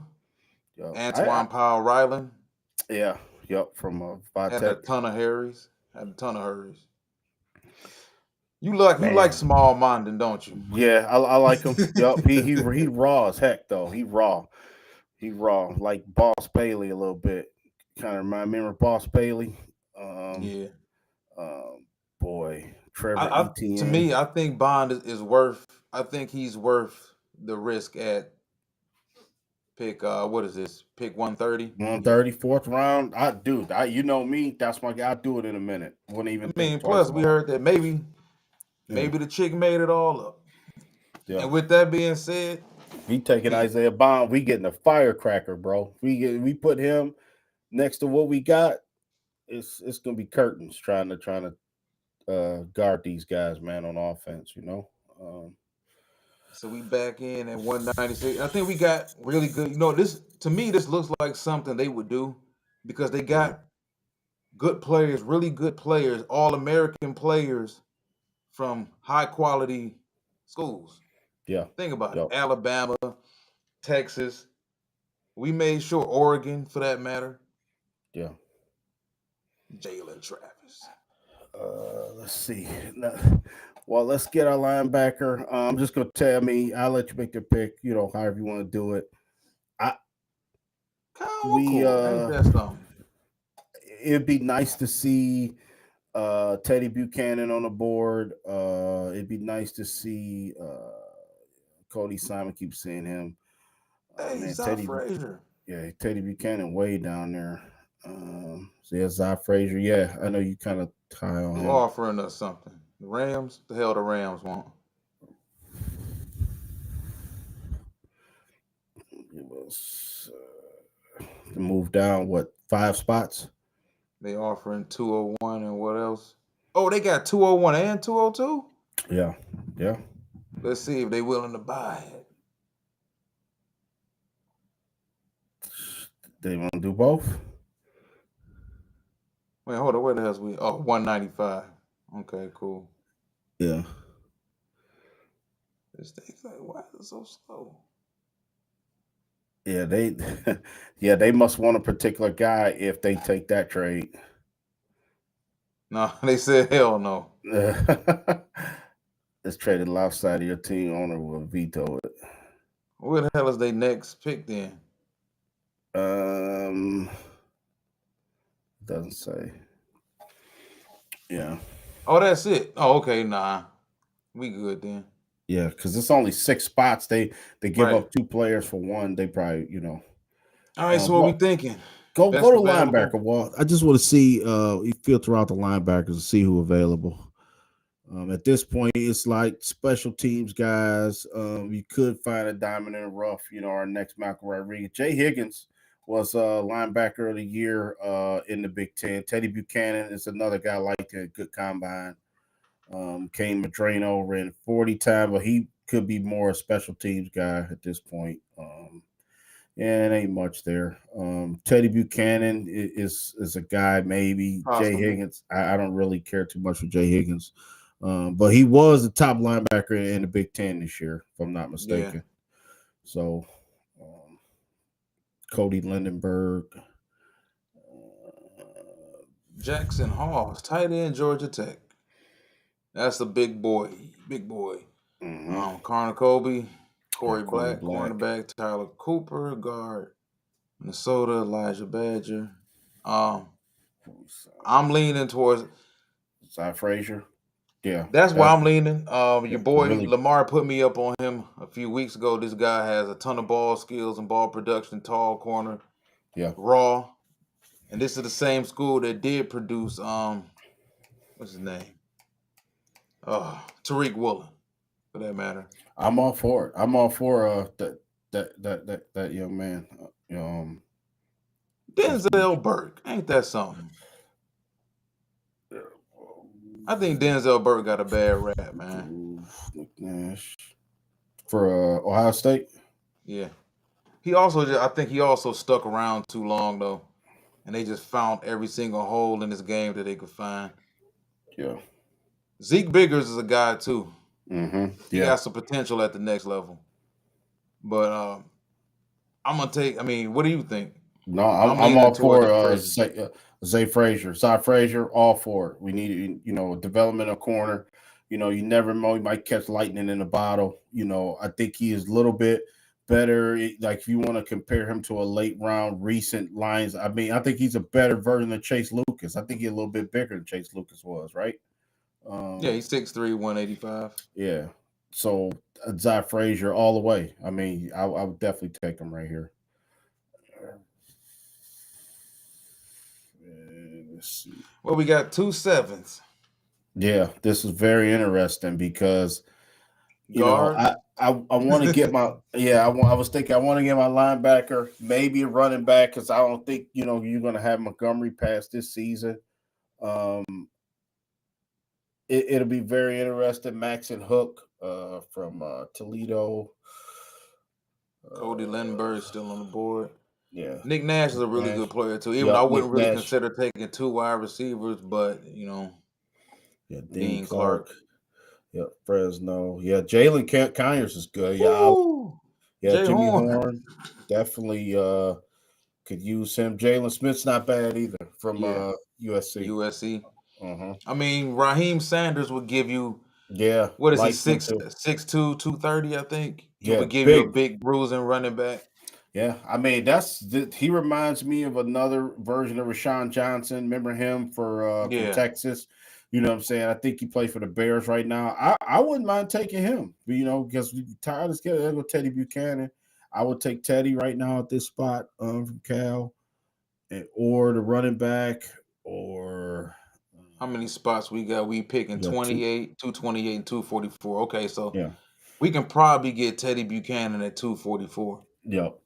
yo, I Antoine Powell Ryland, yeah, yep, from had a Vitek. ton of hurries. Had a ton of hurries. You like Man, small minded, don't you? yeah, I like him. Yep, he raw as heck though. He raw like Boss Bailey a little bit. Kind of remind me of Boss Bailey. Um, Yeah. boy, Trevor I to Etienne, me, I think Bond is worth. I think he's worth the risk at pick. What is this? Pick 130. Yeah. 130, fourth round. You know me. That's my guy. I'll do it in a minute. Wouldn't even I think mean, twice plus we about it. heard that maybe Yeah, maybe the chick made it all up. yeah. And with that being said, We taking he Isaiah Bond. We getting a firecracker, bro. We put him next to what we got. It's gonna be curtains trying to guard these guys, man, on offense. You know. so we back in at 196. I think we got really good. This to me, this looks like something they would do because they Mhm. got good players, really good players, all American players from high quality schools. Yeah. Think about it. Yep. Alabama, Texas. We made sure Oregon, for that matter. Yeah. Jalen Travis. Let's see. Well, let's get our linebacker. I'm just gonna tell me. I'll let you make your pick. You know, however you want to do it. I Kyle we McCoy. Ain't that something? It'd be nice to see Teddy Buchanan on the board. It'd be nice to see Cody Simon. Keep seeing him. Hey, Man, South Frazier. Yeah, Teddy Buchanan way down there. So yeah, Zy Frazier. Yeah, I know you kind of high on Who him. offering us something? The Rams? The hell the Rams want? It was to move down what 5 spots. They offering 201 and what else? Oh, they got 201 and 202? Yeah, yeah. Let's see if they willing to buy it. They want to do both. Wait, hold on. Where the hell's we? Oh, 195. Okay, cool. Yeah, This thing's like, why is it so slow? yeah. They, yeah, they must want a particular guy if they take that trade. No, they said hell no. Let's trade it outside of your team owner will veto it. Where the hell is they next pick then? Doesn't say. Yeah. Oh, that's it. Oh, okay, nah. We good then. Yeah, because it's only 6 spots. They give Right. up 2 players for one. They probably, All right, so what we well, thinking? go Best to available. linebacker. Well, I just want to see you filter out the linebackers and see who available. At this point, it's like special teams guys. You could find a diamond in the rough. Our next Malcolm Rodriguez, Jay Higgins was linebacker of the year in the Big Ten. Teddy Buchanan is another guy like a good combine. Kane Madrano ran 40 time, but he could be more a special teams guy at this point. Yeah, it ain't much there. Teddy Buchanan is a guy, maybe. Jay Possible. Higgins, I don't really care too much for Jay Higgins. But he was the top linebacker in the Big Ten this year, if I'm not Yeah. mistaken. So, Cody Lindenberg. Jackson Hall, tight end, Georgia Tech. That's a big boy. Big boy. Mm-hmm. Connor Colby, Yeah, Corey Corey Black, Black. cornerback, Tyler Cooper, guard, Minnesota, Elijah Badger. I'm leaning towards. Cy Frazier. Yeah, That's why that's I'm leaning. Your boy really. Lamar put me up on him a few weeks ago. This guy has a ton of ball skills and ball production, tall corner, Yeah, raw. And this is the same school that did produce what's his name? Tariq Woolen, for that matter. I'm all for it. I'm all for that young man. That's Denzel Burke. Ain't that something? I think Denzel Burke got a bad rap, man. Nash for Ohio State. Yeah. I think he also stuck around too long though. And they just found every single hole in this game that they could find. Yeah. Zeke Biggers is a guy too. Mm-hmm. He Yeah. got some potential at the next level. But I'm gonna take. I mean, what do you think? No, I'm I'm leaning all towards for Frazier. Zay Frazier, Cy Frazier, all for it. We need development of corner. You never know, you might catch lightning in a bottle. I think he is a little bit better. Like if you want to compare him to a late round recent lines, I mean, I think he's a better version of Chase Lucas. I think he's a little bit bigger than Chase Lucas was, right? Yeah, he's 6'3", 185. Yeah. So Zy Frazier all the way. I mean, I would definitely take him right here. Let's see. Well, we got 2 7s. Yeah, this is very interesting because Guard. I want to get my I was thinking I want to get my linebacker, maybe a running back because I don't think you're going to have Montgomery pass this season. It'll be very interesting. Max and Hook from Toledo. Cody Lindbergh still on the board. Yeah, Nick Nash is a Nick really Nash. good player too. Even I Yup, wouldn't Nick really Nash. consider taking 2 wide receivers, but Yeah, Dean Dean Clark. Clark. Yeah, Fresno. Yeah, Jalen Conyers is good. Yeah, Woo! yeah, Jay Jimmy Horn. Horn definitely could use him. Jalen Smith's not bad either from Yeah, USC. USC. Uh-huh. I mean, Raheem Sanders would give you Yeah, what is he like him six too. six two 230? I think he Yeah, would give you a big. big bruising running back. Yeah, I mean he reminds me of another version of Rashawn Johnson. Remember him from Yeah, Texas? You know what I'm saying? I think he plays for the Bears right now. I wouldn't mind taking him, because we tired of getting with Teddy Buchanan. I would take Teddy right now at this spot from Cal, or the running back, or how many spots we got? We picking you got two. 28, 228, and 244. Okay, so Yeah, we can probably get Teddy Buchanan at 244. yep.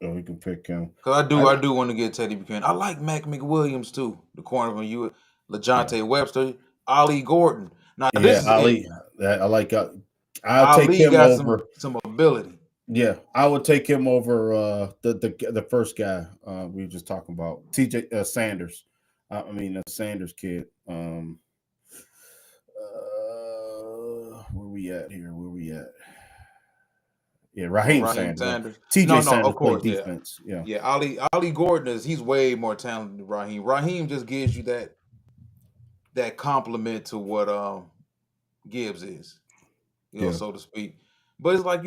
So we can pick him. Cause I I do want to get Teddy Buchanan. I like Mac McWilliams too, the corner from you, yeah LeJounte Webster, Ali Gordon. Now this yeah is it. Ali. I like. I'll take Ali him got over. some ability. Yeah, I would take him over the first guy we were just talking about, TJ Sanders. I mean the Sanders kid. Where we at here? Where we at? Yeah, Oh, Raheem Raheem Sanders. Sanders. TJ No, Sanders of played course, yeah. defense. Yeah, Yeah, Ali Gordon he's way more talented than Raheem. Raheem just gives you that compliment to what Gibbs is, yeah, so to speak. But it's like,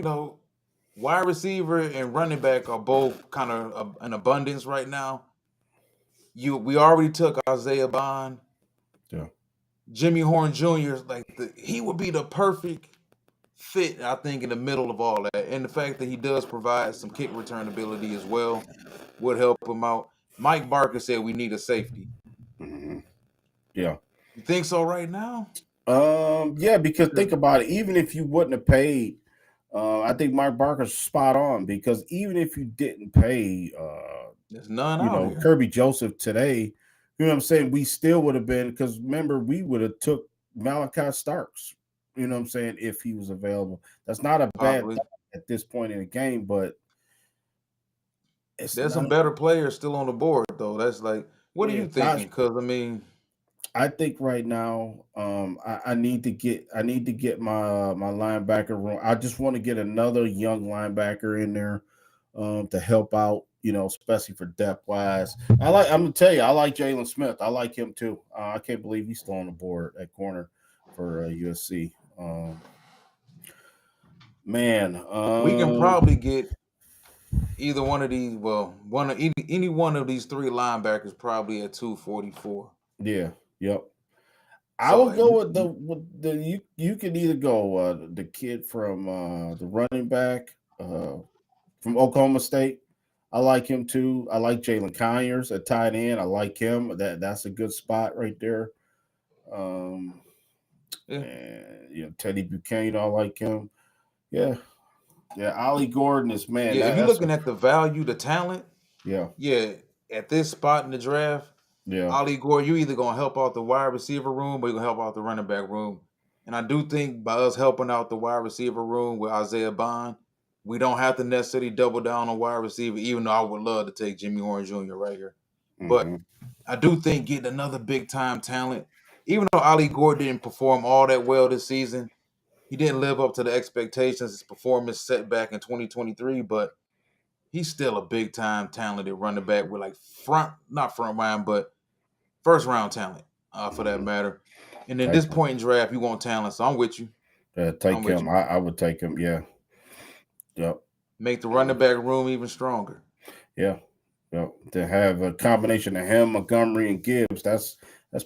wide receiver and running back are both kind of an abundance right now. We already took Isaiah Bond. Yeah. Jimmy Horn Jr. He would be the perfect fit, I think, in the middle of all that. And the fact that he does provide some kick return ability as well would help him out. Mike Barker said we need a safety. Hmm. Yeah. You think so right now? Yeah, because Because think about it. Even if you wouldn't have paid, I think Mike Barker's spot on because even if you didn't pay, there's none out here. Kerby Joseph today, you know what I'm saying? We still would have been because remember we would have took Malachi Starks. You know what I'm saying if he was available. That's not a bad Possibly. thing at this point in the game, but it's There's some not. better players still on the board, though. That's like, what are Yeah, you thinking? Because, I mean, I think right now, I need to get my linebacker room. I just want to get another young linebacker in there, to help out. Especially for depth wise. I'm gonna tell you, I like Jalen Smith. I like him too. I can't believe he's still on the board at corner for USC. Man, we can probably get either one of these. Well, any one of these three linebackers probably at 244. yeah, yep. I So would go with the you can either go the kid from the running back from Oklahoma State. I like him too. I like Jalen Conyers at tight end. I like him. That's a good spot right there. Um, yeah, and Teddy Buchanan, I like him. Yeah, yeah. Ollie Gordon is man. yeah. If you're That's looking at the value, the talent, yeah, yeah, at this spot in the draft, yeah. Ollie Gore, you either gonna help out the wide receiver room or you're gonna help out the running back room. And I do think by us helping out the wide receiver room with Isaiah Bond, we don't have to necessarily double down on wide receiver, even though I would love to take Jimmy Horn Jr. right here. But Hmm. I do think getting another big time talent, even though Ali Gore didn't perform all that well this season, he didn't live up to the expectations. His performance set back in 2023, but he's still a big time talented running back with like not front round, but first round talent for that Hmm. matter. And then I this point in draft, you want talent, so I'm with you. I'm take with him. you. I would take him. Yeah, yep. Make the running back room even stronger. Yeah, yeah. To have a combination of him, Montgomery, and Gibbs, that's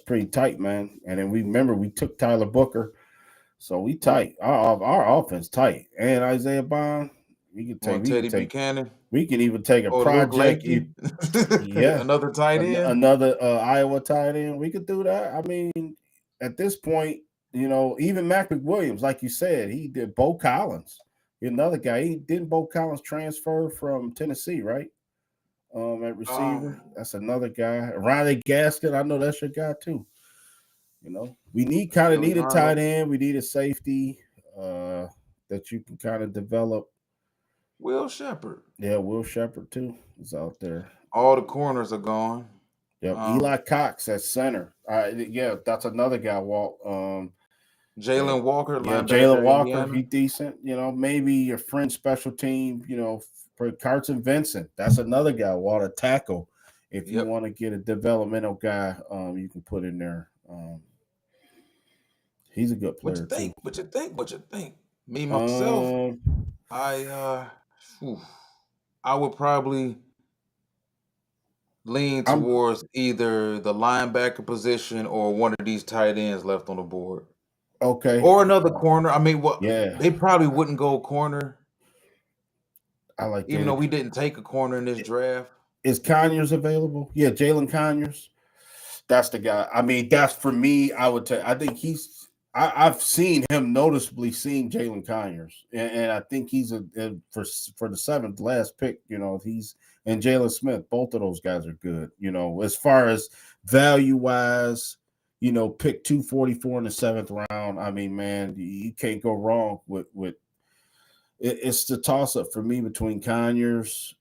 pretty tight, man. And then we remember we took Tyler Booker, so we Yep. tight. Our offense tight, and Isaiah Bond. On Teddy Buchanan We can even take a or Luke project. Lakey, Yeah, another tight end. another Iowa tight end. We could do that. I mean, at this point, even Mac McWilliams, like you said, he did. Bo Collins, another guy. He didn't. Bo Collins transfer from Tennessee, right? At receiver. Um, That's another guy. Riley Gaskin, I know that's your guy too. We kind of Billy need a tight Arnold, end. We need a safety that you can kind of develop. Will Shepard. Yeah, Will Shepard too is out there. All the corners are gone. Yep, Um, Eli Cox at center. Yeah, that's another guy. Walt. Yeah, Jalen Walker, yeah, Jalen linebacker, Walker. He Indiana. decent. Maybe your friend special team. For Carson Vincent. That's another guy. Walt a tackle. If you Yep. want to get a developmental guy, you can put in there. He's a good What you player too. think? What you think? What you think? Me myself, Um, I whew, I would probably lean I'm towards either the linebacker position or one of these tight ends left on the board. okay. Or another corner. I mean, what Yeah, they probably wouldn't go corner, I like even though that. we didn't take a corner in this draft. Is Conyers available? Yeah, Jalen Conyers. That's the guy. I mean, that's for me. I would tell. I think he's. I've seen him noticeably seeing Jalen Conyers, and I think he's for the seventh last pick. He's and Jalen Smith. Both of those guys are good. As far as value wise, pick 244 in the seventh round. I mean, man, you can't go wrong with. It's the toss up for me between Conyers,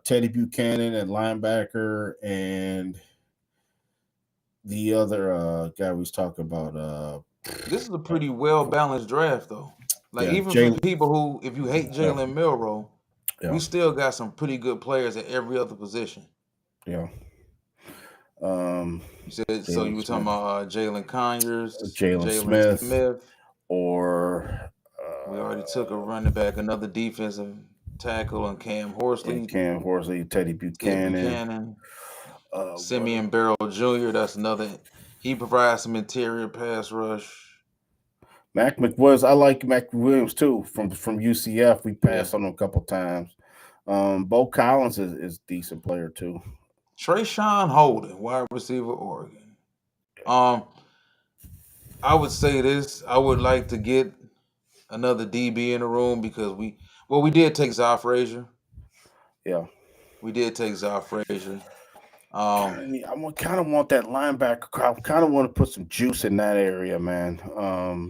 Teddy Buchanan at linebacker, and the other guy we was talking about. This is a pretty well balanced draft, though. Like Yeah, even for Jalen. people who, if you hate Yeah, Jalen Milrow, we yeah, still got some pretty good players at every other position. yeah. Um, You said so. You Jalen were talking Smith, about Jalen Conyers, Jalen Jalen Smith, Smith. or We already took a running back, another defensive. tackle, and Cam and Horsley, Cam Horsley, Teddy Ted Buchanan. Buchanan, What? Simeon Barrell Jr. That's another. He provides some interior pass rush. Mac McWilliams. I like Mac McWilliams too from UCF. We Yeah. passed on him a couple times. Bo Collins is a decent player too. Trayshawn Holden, wide receiver, Oregon. Um, I would say this. I would like to get another DB in the room because we did take Zah Frazier. Yeah. We did take Zah Frazier. Kind of want that linebacker. I kind of want to put some juice in that area, man.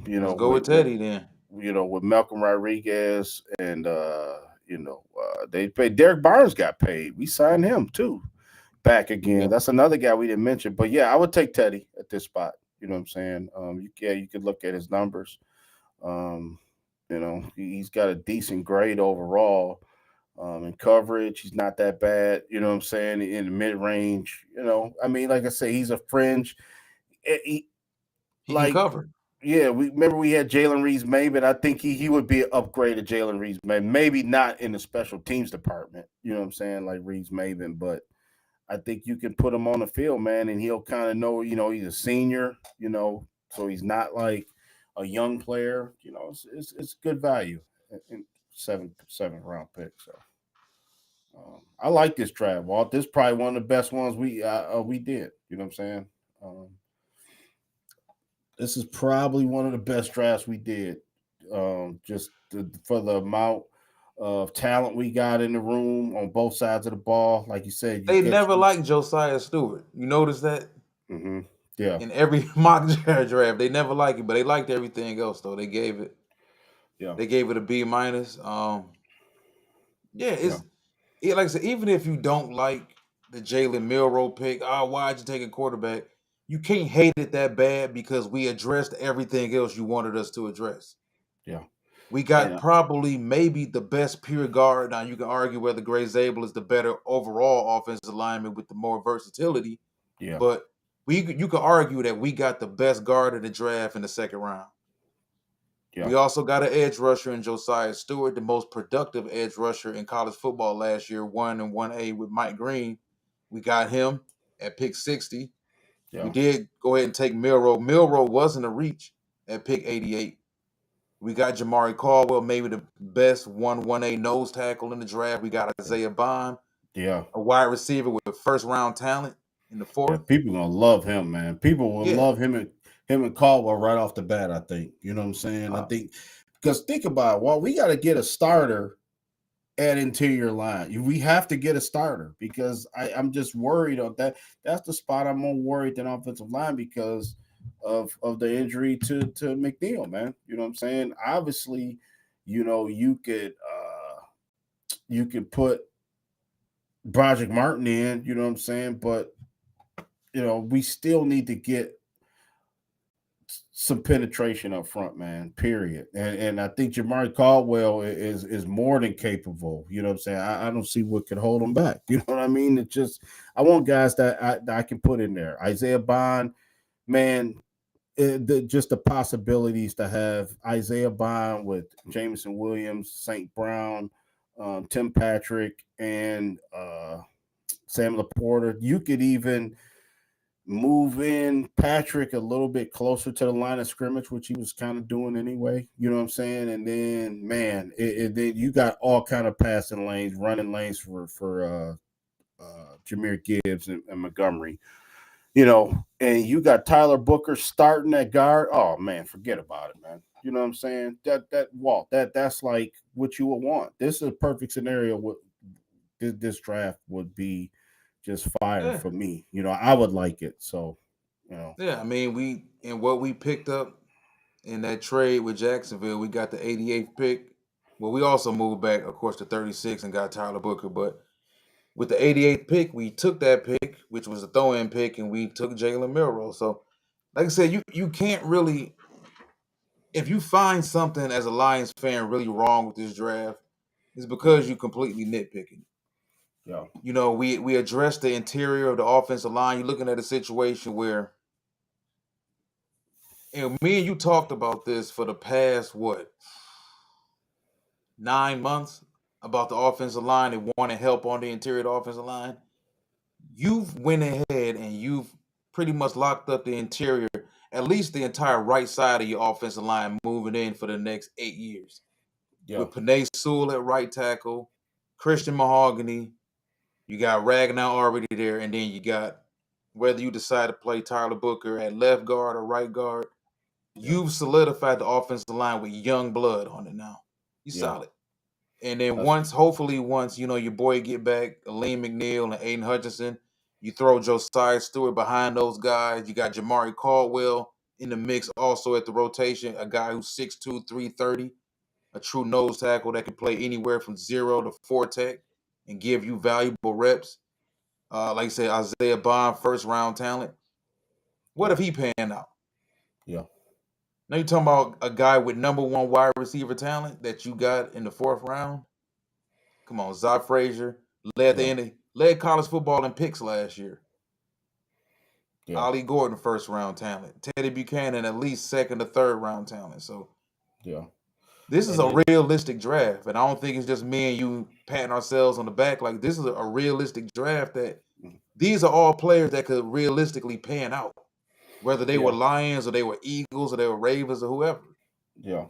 Let's go with Teddy then. With Malcolm Rodriguez and they paid. Derek Barnes got paid. We signed him too back again. Yeah. That's another guy we didn't mention. But yeah, I would take Teddy at this spot. You know what I'm saying? You could look at his numbers. Um, he's got a decent grade overall. In coverage, he's not that bad. You know what I'm saying? In the mid range, I mean, like I say, he's a fringe. He can Like, cover. yeah, we had Jalen Reeves-May, but I think he would be an upgrade to Jalen Reeves-May. Maybe not in the special teams department. You know what I'm saying? Like Reeves-Maven, but I think you can put him on the field, man, and he'll kind of know. He's a senior. So he's not like a young player. It's good value in seventh round pick. So. I like this draft, Walt. This is probably one of the best ones we did. You know what I'm saying? This is probably one of the best drafts we did. For the amount of talent we got in the room on both sides of the ball. Like you said, They never liked Josiah Stewart. You notice that? Mm-hmm. Yeah. In every mock draft, they never liked it, but they liked everything else though. They gave it. Yeah. They gave it a B minus. Yeah, it's like I said, even if you don't like the Jalen Milroe pick, why'd you take a quarterback? You can't hate it that bad because we addressed everything else you wanted us to address. Yeah. We got probably maybe the best pure guard. Now you can argue whether Gray Zabel is the better overall offensive lineman with the more versatility. Yeah. But you could argue that we got the best guard in the draft in the second round. Yeah. We also got an edge rusher in Josiah Stewart, the most productive edge rusher in college football last year, 1 and 1A with Mike Green. We got him at pick 60. Yeah. We did go ahead and take Milroe. Milroe wasn't a reach at pick 88. We got Jamari Caldwell, maybe the best 1-1A nose tackle in the draft. We got Isaiah Bond, a wide receiver with first-round talent in the fourth. Yeah, people gonna love him, man. People will love him and Caldwell right off the bat. I think you know what I'm saying. I think because think about it, well, we got to get a starter at interior line. We have to get a starter because I'm just worried of that. That's the spot I'm more worried than offensive line because of the injury to McNeil, man. You know what I'm saying? Obviously, you could put Broderick Martin in, you know what I'm saying? But we still need to get some penetration up front, man. Period. And I think Jamari Caldwell is more than capable. You know what I'm saying? I don't see what could hold him back. You know what I mean? It's just I want guys that I can put in there. Isaiah Bond, man. Just the possibilities to have Isaiah Bond with Jameson Williams, St. Brown, Tim Patrick, and Sam Laporta. You could even move in Patrick a little bit closer to the line of scrimmage, which he was kind of doing anyway. You know what I'm saying? And then, man, then you got all kind of passing lanes, running lanes for Jahmyr Gibbs and Montgomery. And you got Tyler Booker starting at guard. Oh man, forget about it, man. You know what I'm saying? That's like what you would want. This is a perfect scenario. What this draft would be just fire for me. I would like it. So, Yeah, I mean, what we picked up in that trade with Jacksonville, we got the 88th pick. Well, we also moved back, of course, to 36 and got Tyler Booker. But with the 88th pick, we took that pick, which was a throw-in pick, and we took Jalen Milroe. So, like I said, you can't really, if you find something as a Lions fan really wrong with this draft, it's because you completely nitpicking. Yeah. We addressed the interior of the offensive line. You're looking at a situation where, me and you talked about this for the past 9 months about the offensive line and wanting help on the interior of the offensive line, you've went ahead and you've pretty much locked up the interior, at least the entire right side of your offensive line moving in for the next 8 years. Yeah. With Panay Sewell at right tackle, Christian Mahogany, you got Ragnar already there, and then you got whether you decide to play Tyler Booker at left guard or right guard, Yeah. you've solidified the offensive line with young blood on it now. You Yeah. solid. And then That's hopefully once, your boy get back, Aleem McNeil and Aiden Hutchinson, you throw Josiah Stewart behind those guys. You got Jamari Caldwell in the mix also at the rotation, a guy who's 6'2", 330, a true nose tackle that can play anywhere from 0 to 4 tech and give you valuable reps. Like I said, Isaiah Bond, first round talent. What yeah. if he panned out? Yeah. Now you're talking about a guy with number 1 wide receiver talent that you got in the 4th round. Come on, Zy Frazier Yeah. led college football in picks last year. Yeah. Ollie Gordon, first round talent. Teddy Buchanan, at least 2nd or 3rd round talent. So Yeah. this is And a it realistic draft, and I don't think it's just me and you patting ourselves on the back. Like, this is a realistic draft that these are all players that could realistically pan out, whether they were yeah. Lions or they were Eagles or they were Ravens or whoever. Yeah.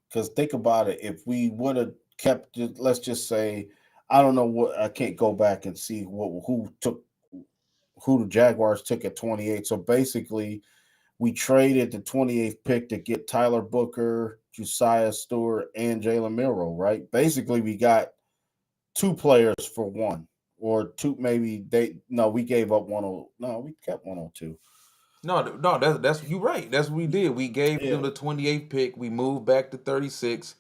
Because think about it, if we would have kept it, let's just say, I don't know what, I can't go back and see who the Jaguars took at 28. So basically, we traded the 28th pick to get Tyler Booker, Josiah Stewart, and Jalen Milroe, right? Basically, we got 2 players for one, or two, maybe we gave up 10. No, we kept 102. No, that's you right. That's what we did. We gave Yeah. them the 28th pick. We moved back to 36,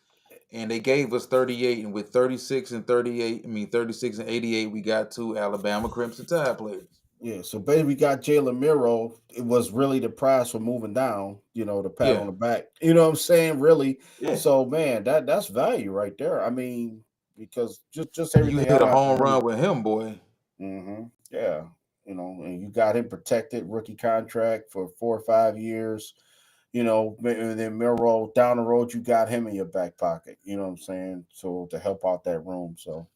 and they gave us 38. And with 36 and 38, 36 and 88, we got 2 Alabama Crimson Tide players. Yeah, so basically we got Jalen Miro. It was really the prize for moving down, the pat on Yeah, the back. You know what I'm saying? Really. yeah. So man, that's value right there. I mean, because just And you everything I hit a don't have to home do. run with him, boy. Yeah. And you got him protected, rookie contract for 4 or 5 years. And then Miro down the road, you got him in your back pocket. You know what I'm saying? So to help out that room. So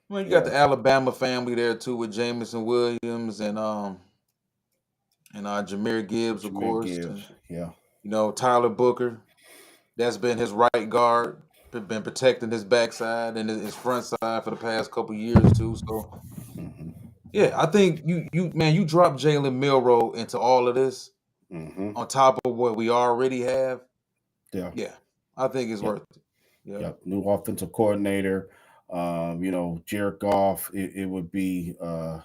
Well, you got yeah, the Alabama family there too with Jamison Williams and Jameer Gibbs, of Jameer course. And, Gibbs. Yeah. Tyler Booker. That's been his right guard, been protecting his backside and his front side for the past couple years too. So hmm yeah, I think you drop Jalen Milroe into all of this hmm on top of what we already have. Yeah. Yeah, I think it's Yeah. worth it. Yeah, Yep, new offensive coordinator. Jared Goff. It would be uh,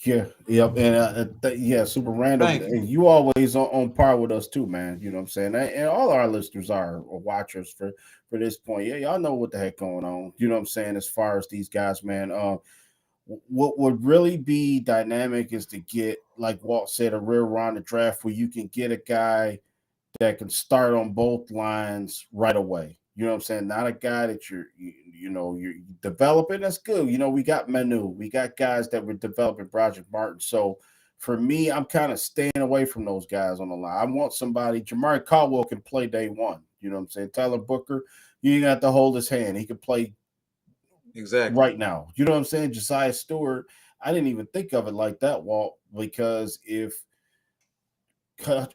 yeah, yep, and yeah, Super Randall. thank you. And you always on par with us too, man. You know what I'm saying? And all our listeners are watchers for this point. Yeah, y'all know what the heck going on. You know what I'm saying? As far as these guys, man. What would really be dynamic is to get, like Walt said, a real round of draft where you can get a guy that can start on both lines right away. You know what I'm saying? Not a guy that you're developing. That's good. We got Manu. We got guys that were developing Project Martin. So for me, I'm kind of staying away from those guys on the line. I want somebody. Jamari Caldwell can play day one. You know what I'm saying? Tyler Booker, you ain't got to hold his hand. He can play Exactly. right now. You know what I'm saying? Josiah Stewart, I didn't even think of it like that, Walt, because if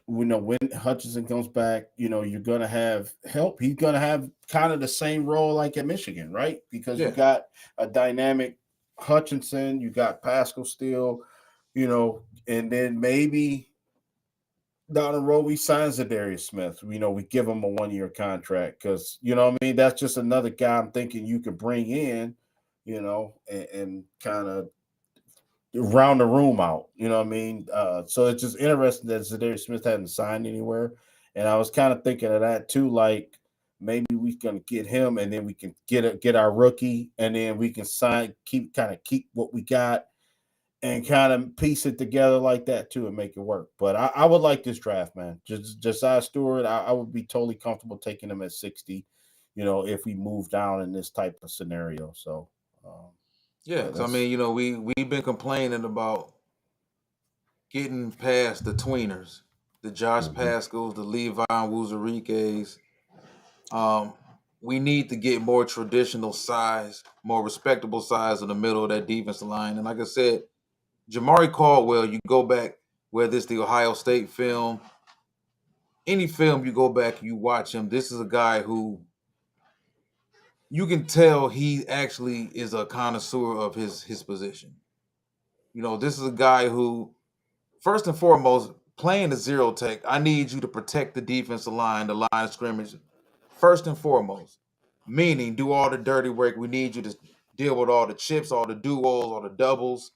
when Hutchinson comes back, you're gonna have help. He's gonna have kind of the same role like at Michigan, right? Because you Yeah, got a dynamic Hutchinson, you got Pascal still, and then maybe down the road we sign Zadarius Smith. We give him a 1-year contract because what I mean. That's just another guy I'm thinking you could bring in, and kind of round the room out. You know what I mean? So it's just interesting that Zadarius Smith hadn't signed anywhere. And I was kind of thinking of that too, like maybe we can get him and then we can get our rookie and then we can keep what we got and kind of piece it together like that too and make it work. But I would like this draft, man. Just Josiah Stewart, I would be totally comfortable taking him at 60, if we move down in this type of scenario. So yeah. yeah, Because that's we've been complaining about getting past the tweeners. the Josh Mm-hmm. Pascals, the Levi Wuzariques. We need to get more traditional size, more respectable size in the middle of that defensive line. And like I said, Jamari Caldwell, you go back, whether it's the Ohio State film, any film you go back, you watch him. This is a guy who you can tell he actually is a connoisseur of his position. This is a guy who, first and foremost, playing the zero tech, I need you to protect the defensive line, the line of scrimmage, first and foremost. Meaning, do all the dirty work. We need you to deal with all the chips, all the duos, all the doubles.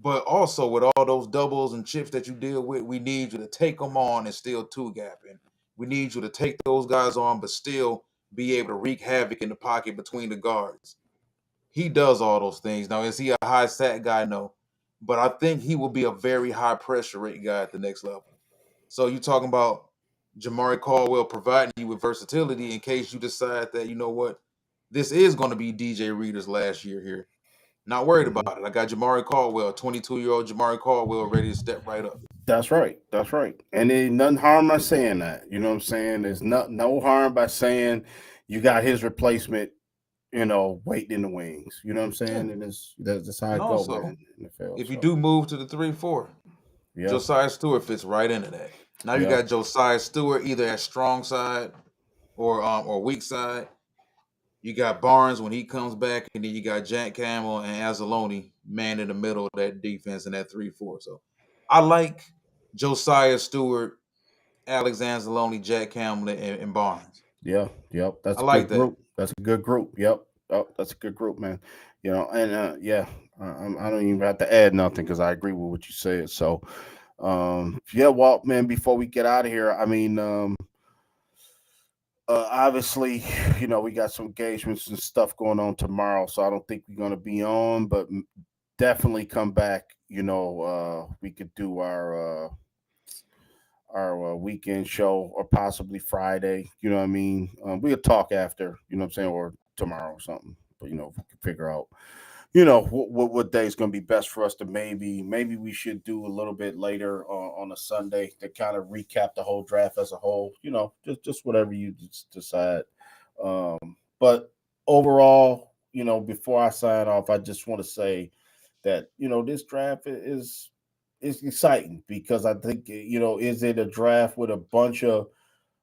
But also, with all those doubles and chips that you deal with, we need you to take them on and still two gapping. We need you to take those guys on, but still be able to wreak havoc in the pocket between the guards. He does all those things. Now, is he a high sack guy? No. But I think he will be a very high pressure rate guy at the next level. So you're talking about Jamari Caldwell providing you with versatility in case you decide that, you know what, this is going to be DJ Reader's last year here. Not worried Mm-hmm. about it. I got Jamari Caldwell, 22-year-old Jamari Caldwell, ready to step right up. That's right. That's right. And ain't nothing harm by saying that. You know what I'm saying? There's no harm by saying you got his replacement, waiting in the wings. You know what I'm Yeah. saying? And that's how I And go, also, man, in the field. if you So do move to the 3-4, yeah. Josiah Stewart fits right into that. Now you Yeah. got Josiah Stewart either at strong side or weak side. You got Barnes when he comes back, and then you got Jack Campbell and Azzaloni man in the middle of that defense in that 3-4. So I like Josiah Stewart, Alex Anzalone, Jack Campbell, and Barnes. Yeah. Yep. I That's a like good that. group. That's a good group. Yep. Oh, that's a good group, man. And yeah, I don't even have to add nothing because I agree with what you said. So, yeah, Walt, man. Before we get out of here, I mean, obviously, we got some engagements and stuff going on tomorrow, so I don't think we're gonna be on, but definitely come back. We could do our weekend show or possibly Friday. You know what I mean? We'll talk after. You know what I'm saying, or tomorrow or something. But if we can figure out what day is going to be best for us to maybe we should do a little bit later on a Sunday to kind of recap the whole draft as a whole. Just whatever you just decide. But overall, before I sign off, I just want to say that this draft is exciting because I think is it a draft with a bunch of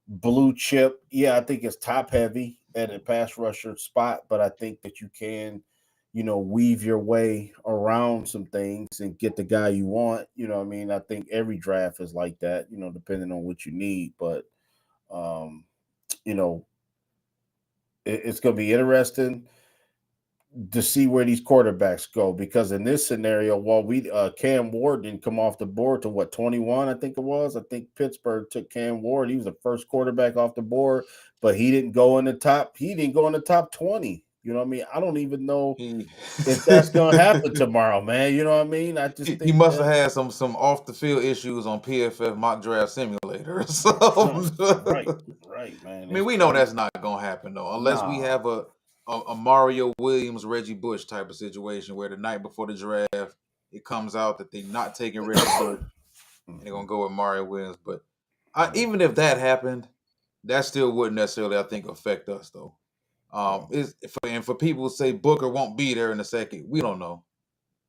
blue chip? Yeah, I think it's top heavy at a pass rusher spot, but I think that you can, weave your way around some things and get the guy you want. You know what I mean? I think every draft is like that, depending on what you need. But um, you know, it's gonna be interesting to see where these quarterbacks go because in this scenario, while we Cam Ward didn't come off the board to what 21, I think it was. I think Pittsburgh took Cam Ward. He was the first quarterback off the board, but he didn't go in the top. He didn't go in the top 20. You know what I mean? I don't even know He if that's gonna happen tomorrow, man. You know what I mean? I just he think must have that had some off the field issues on PFF mock draft simulator. So right, right, man. I mean, It's we know crazy. that's not gonna happen though, unless we Nah. have a Mario Williams, Reggie Bush type of situation where the night before the draft it comes out that they're not taking Reggie Bush and they're Mhm, gonna go with Mario Williams. But mhm, even if that happened, that still wouldn't necessarily, I think, affect us though. yeah. For people who say Booker won't be there in a second, we don't know.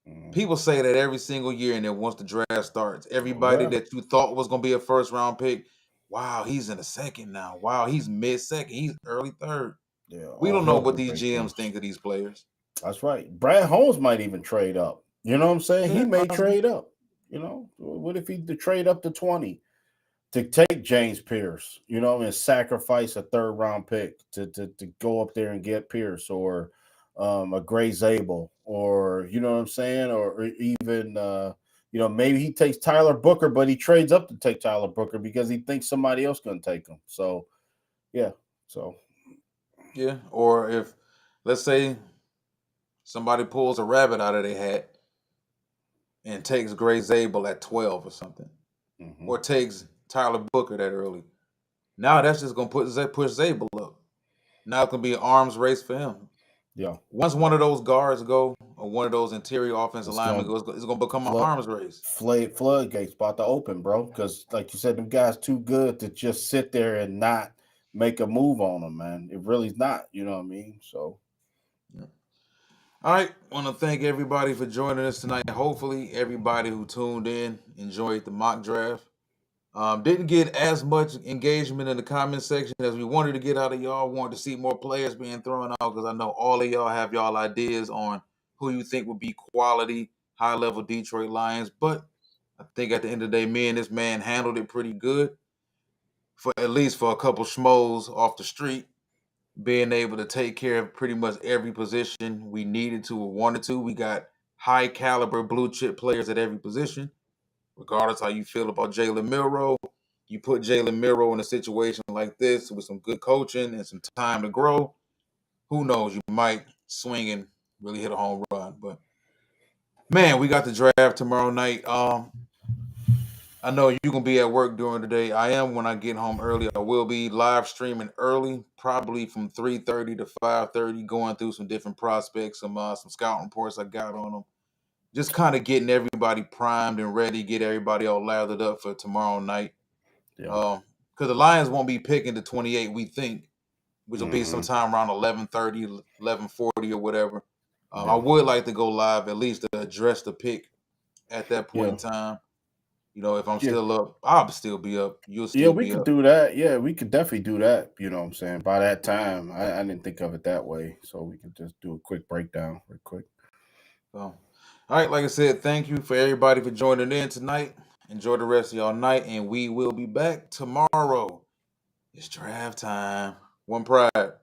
Mhm. People say that every single year, and then once the draft starts, Oh everybody yeah. that you thought was going to be a first round pick, wow, he's in the second now. Wow, he's mid second. He's early third. Yeah. We All don't know hell what can these break GMs loose. think of these players. That's right. Brad Holmes might even trade up. You know what I'm saying? He Yeah, may possibly. trade up. What if he to trade up to 20 to take James Pierce, and sacrifice a third round pick to go up there and get Pierce or a Gray Zabel or you know what I'm saying? Or even maybe he takes Tyler Booker, but he trades up to take Tyler Booker because he thinks somebody else gonna take him. So yeah. So Yeah, or if let's say somebody pulls a rabbit out of their hat and takes Gray Zabel at 12 or something, mhm. or takes Tyler Booker that early. Now that's just gonna push Zabel up. Now it's gonna be an arms race for him. Yeah. Once one Yeah. of those guards go, one of those interior offensive It's linemen gonna goes, it's going to become an flood arms race. floodgates about to open, bro. Because like you said, them guys too good to just sit there and not make a move on them, man. It really's not. You know what I mean? So Yeah. All right. Want to thank everybody for joining us tonight. Hopefully, everybody who tuned in enjoyed the mock draft. Didn't get as much engagement in the comment section as we wanted to get out of y'all. Wanted to see more players being thrown out because I know all of y'all have y'all ideas on who you think would be quality, high-level Detroit Lions. But I think at the end of the day, me and this man handled it pretty good. For at least for a couple schmoes off the street, being able to take care of pretty much every position we needed to or wanted to. We got high caliber blue chip players at every position. Regardless how you feel about Jalen Milroe, you put Jalen Milroe in a situation like this with some good coaching and some time to grow, who knows, you might swing and really hit a home run. But man, we got the draft tomorrow night. I know you're gonna be at work during the day. I am when I get home early. I will be live streaming early, probably from 3:30 to 5:30, going through some different prospects, some scouting reports I got on them. Just kind of getting everybody primed and ready, get everybody all lathered up for tomorrow night. yeah. Because the Lions won't be picking the 28, we think, which will be Hmm. sometime around 11:30, 11:40 or whatever. I Yeah. would like to go live at least to address the pick at that point Yeah. in time. You know, if I'm Yeah. still up, I'll still be up. You'll Yeah, still we be could up. do that. Yeah, we could definitely do that. You know what I'm saying? By that time, I didn't think of it that way. So we could just do a quick breakdown real quick. So, all right, like I said, thank you for everybody for joining in tonight. Enjoy the rest of y'all night, and we will be back tomorrow. It's draft time. One pride.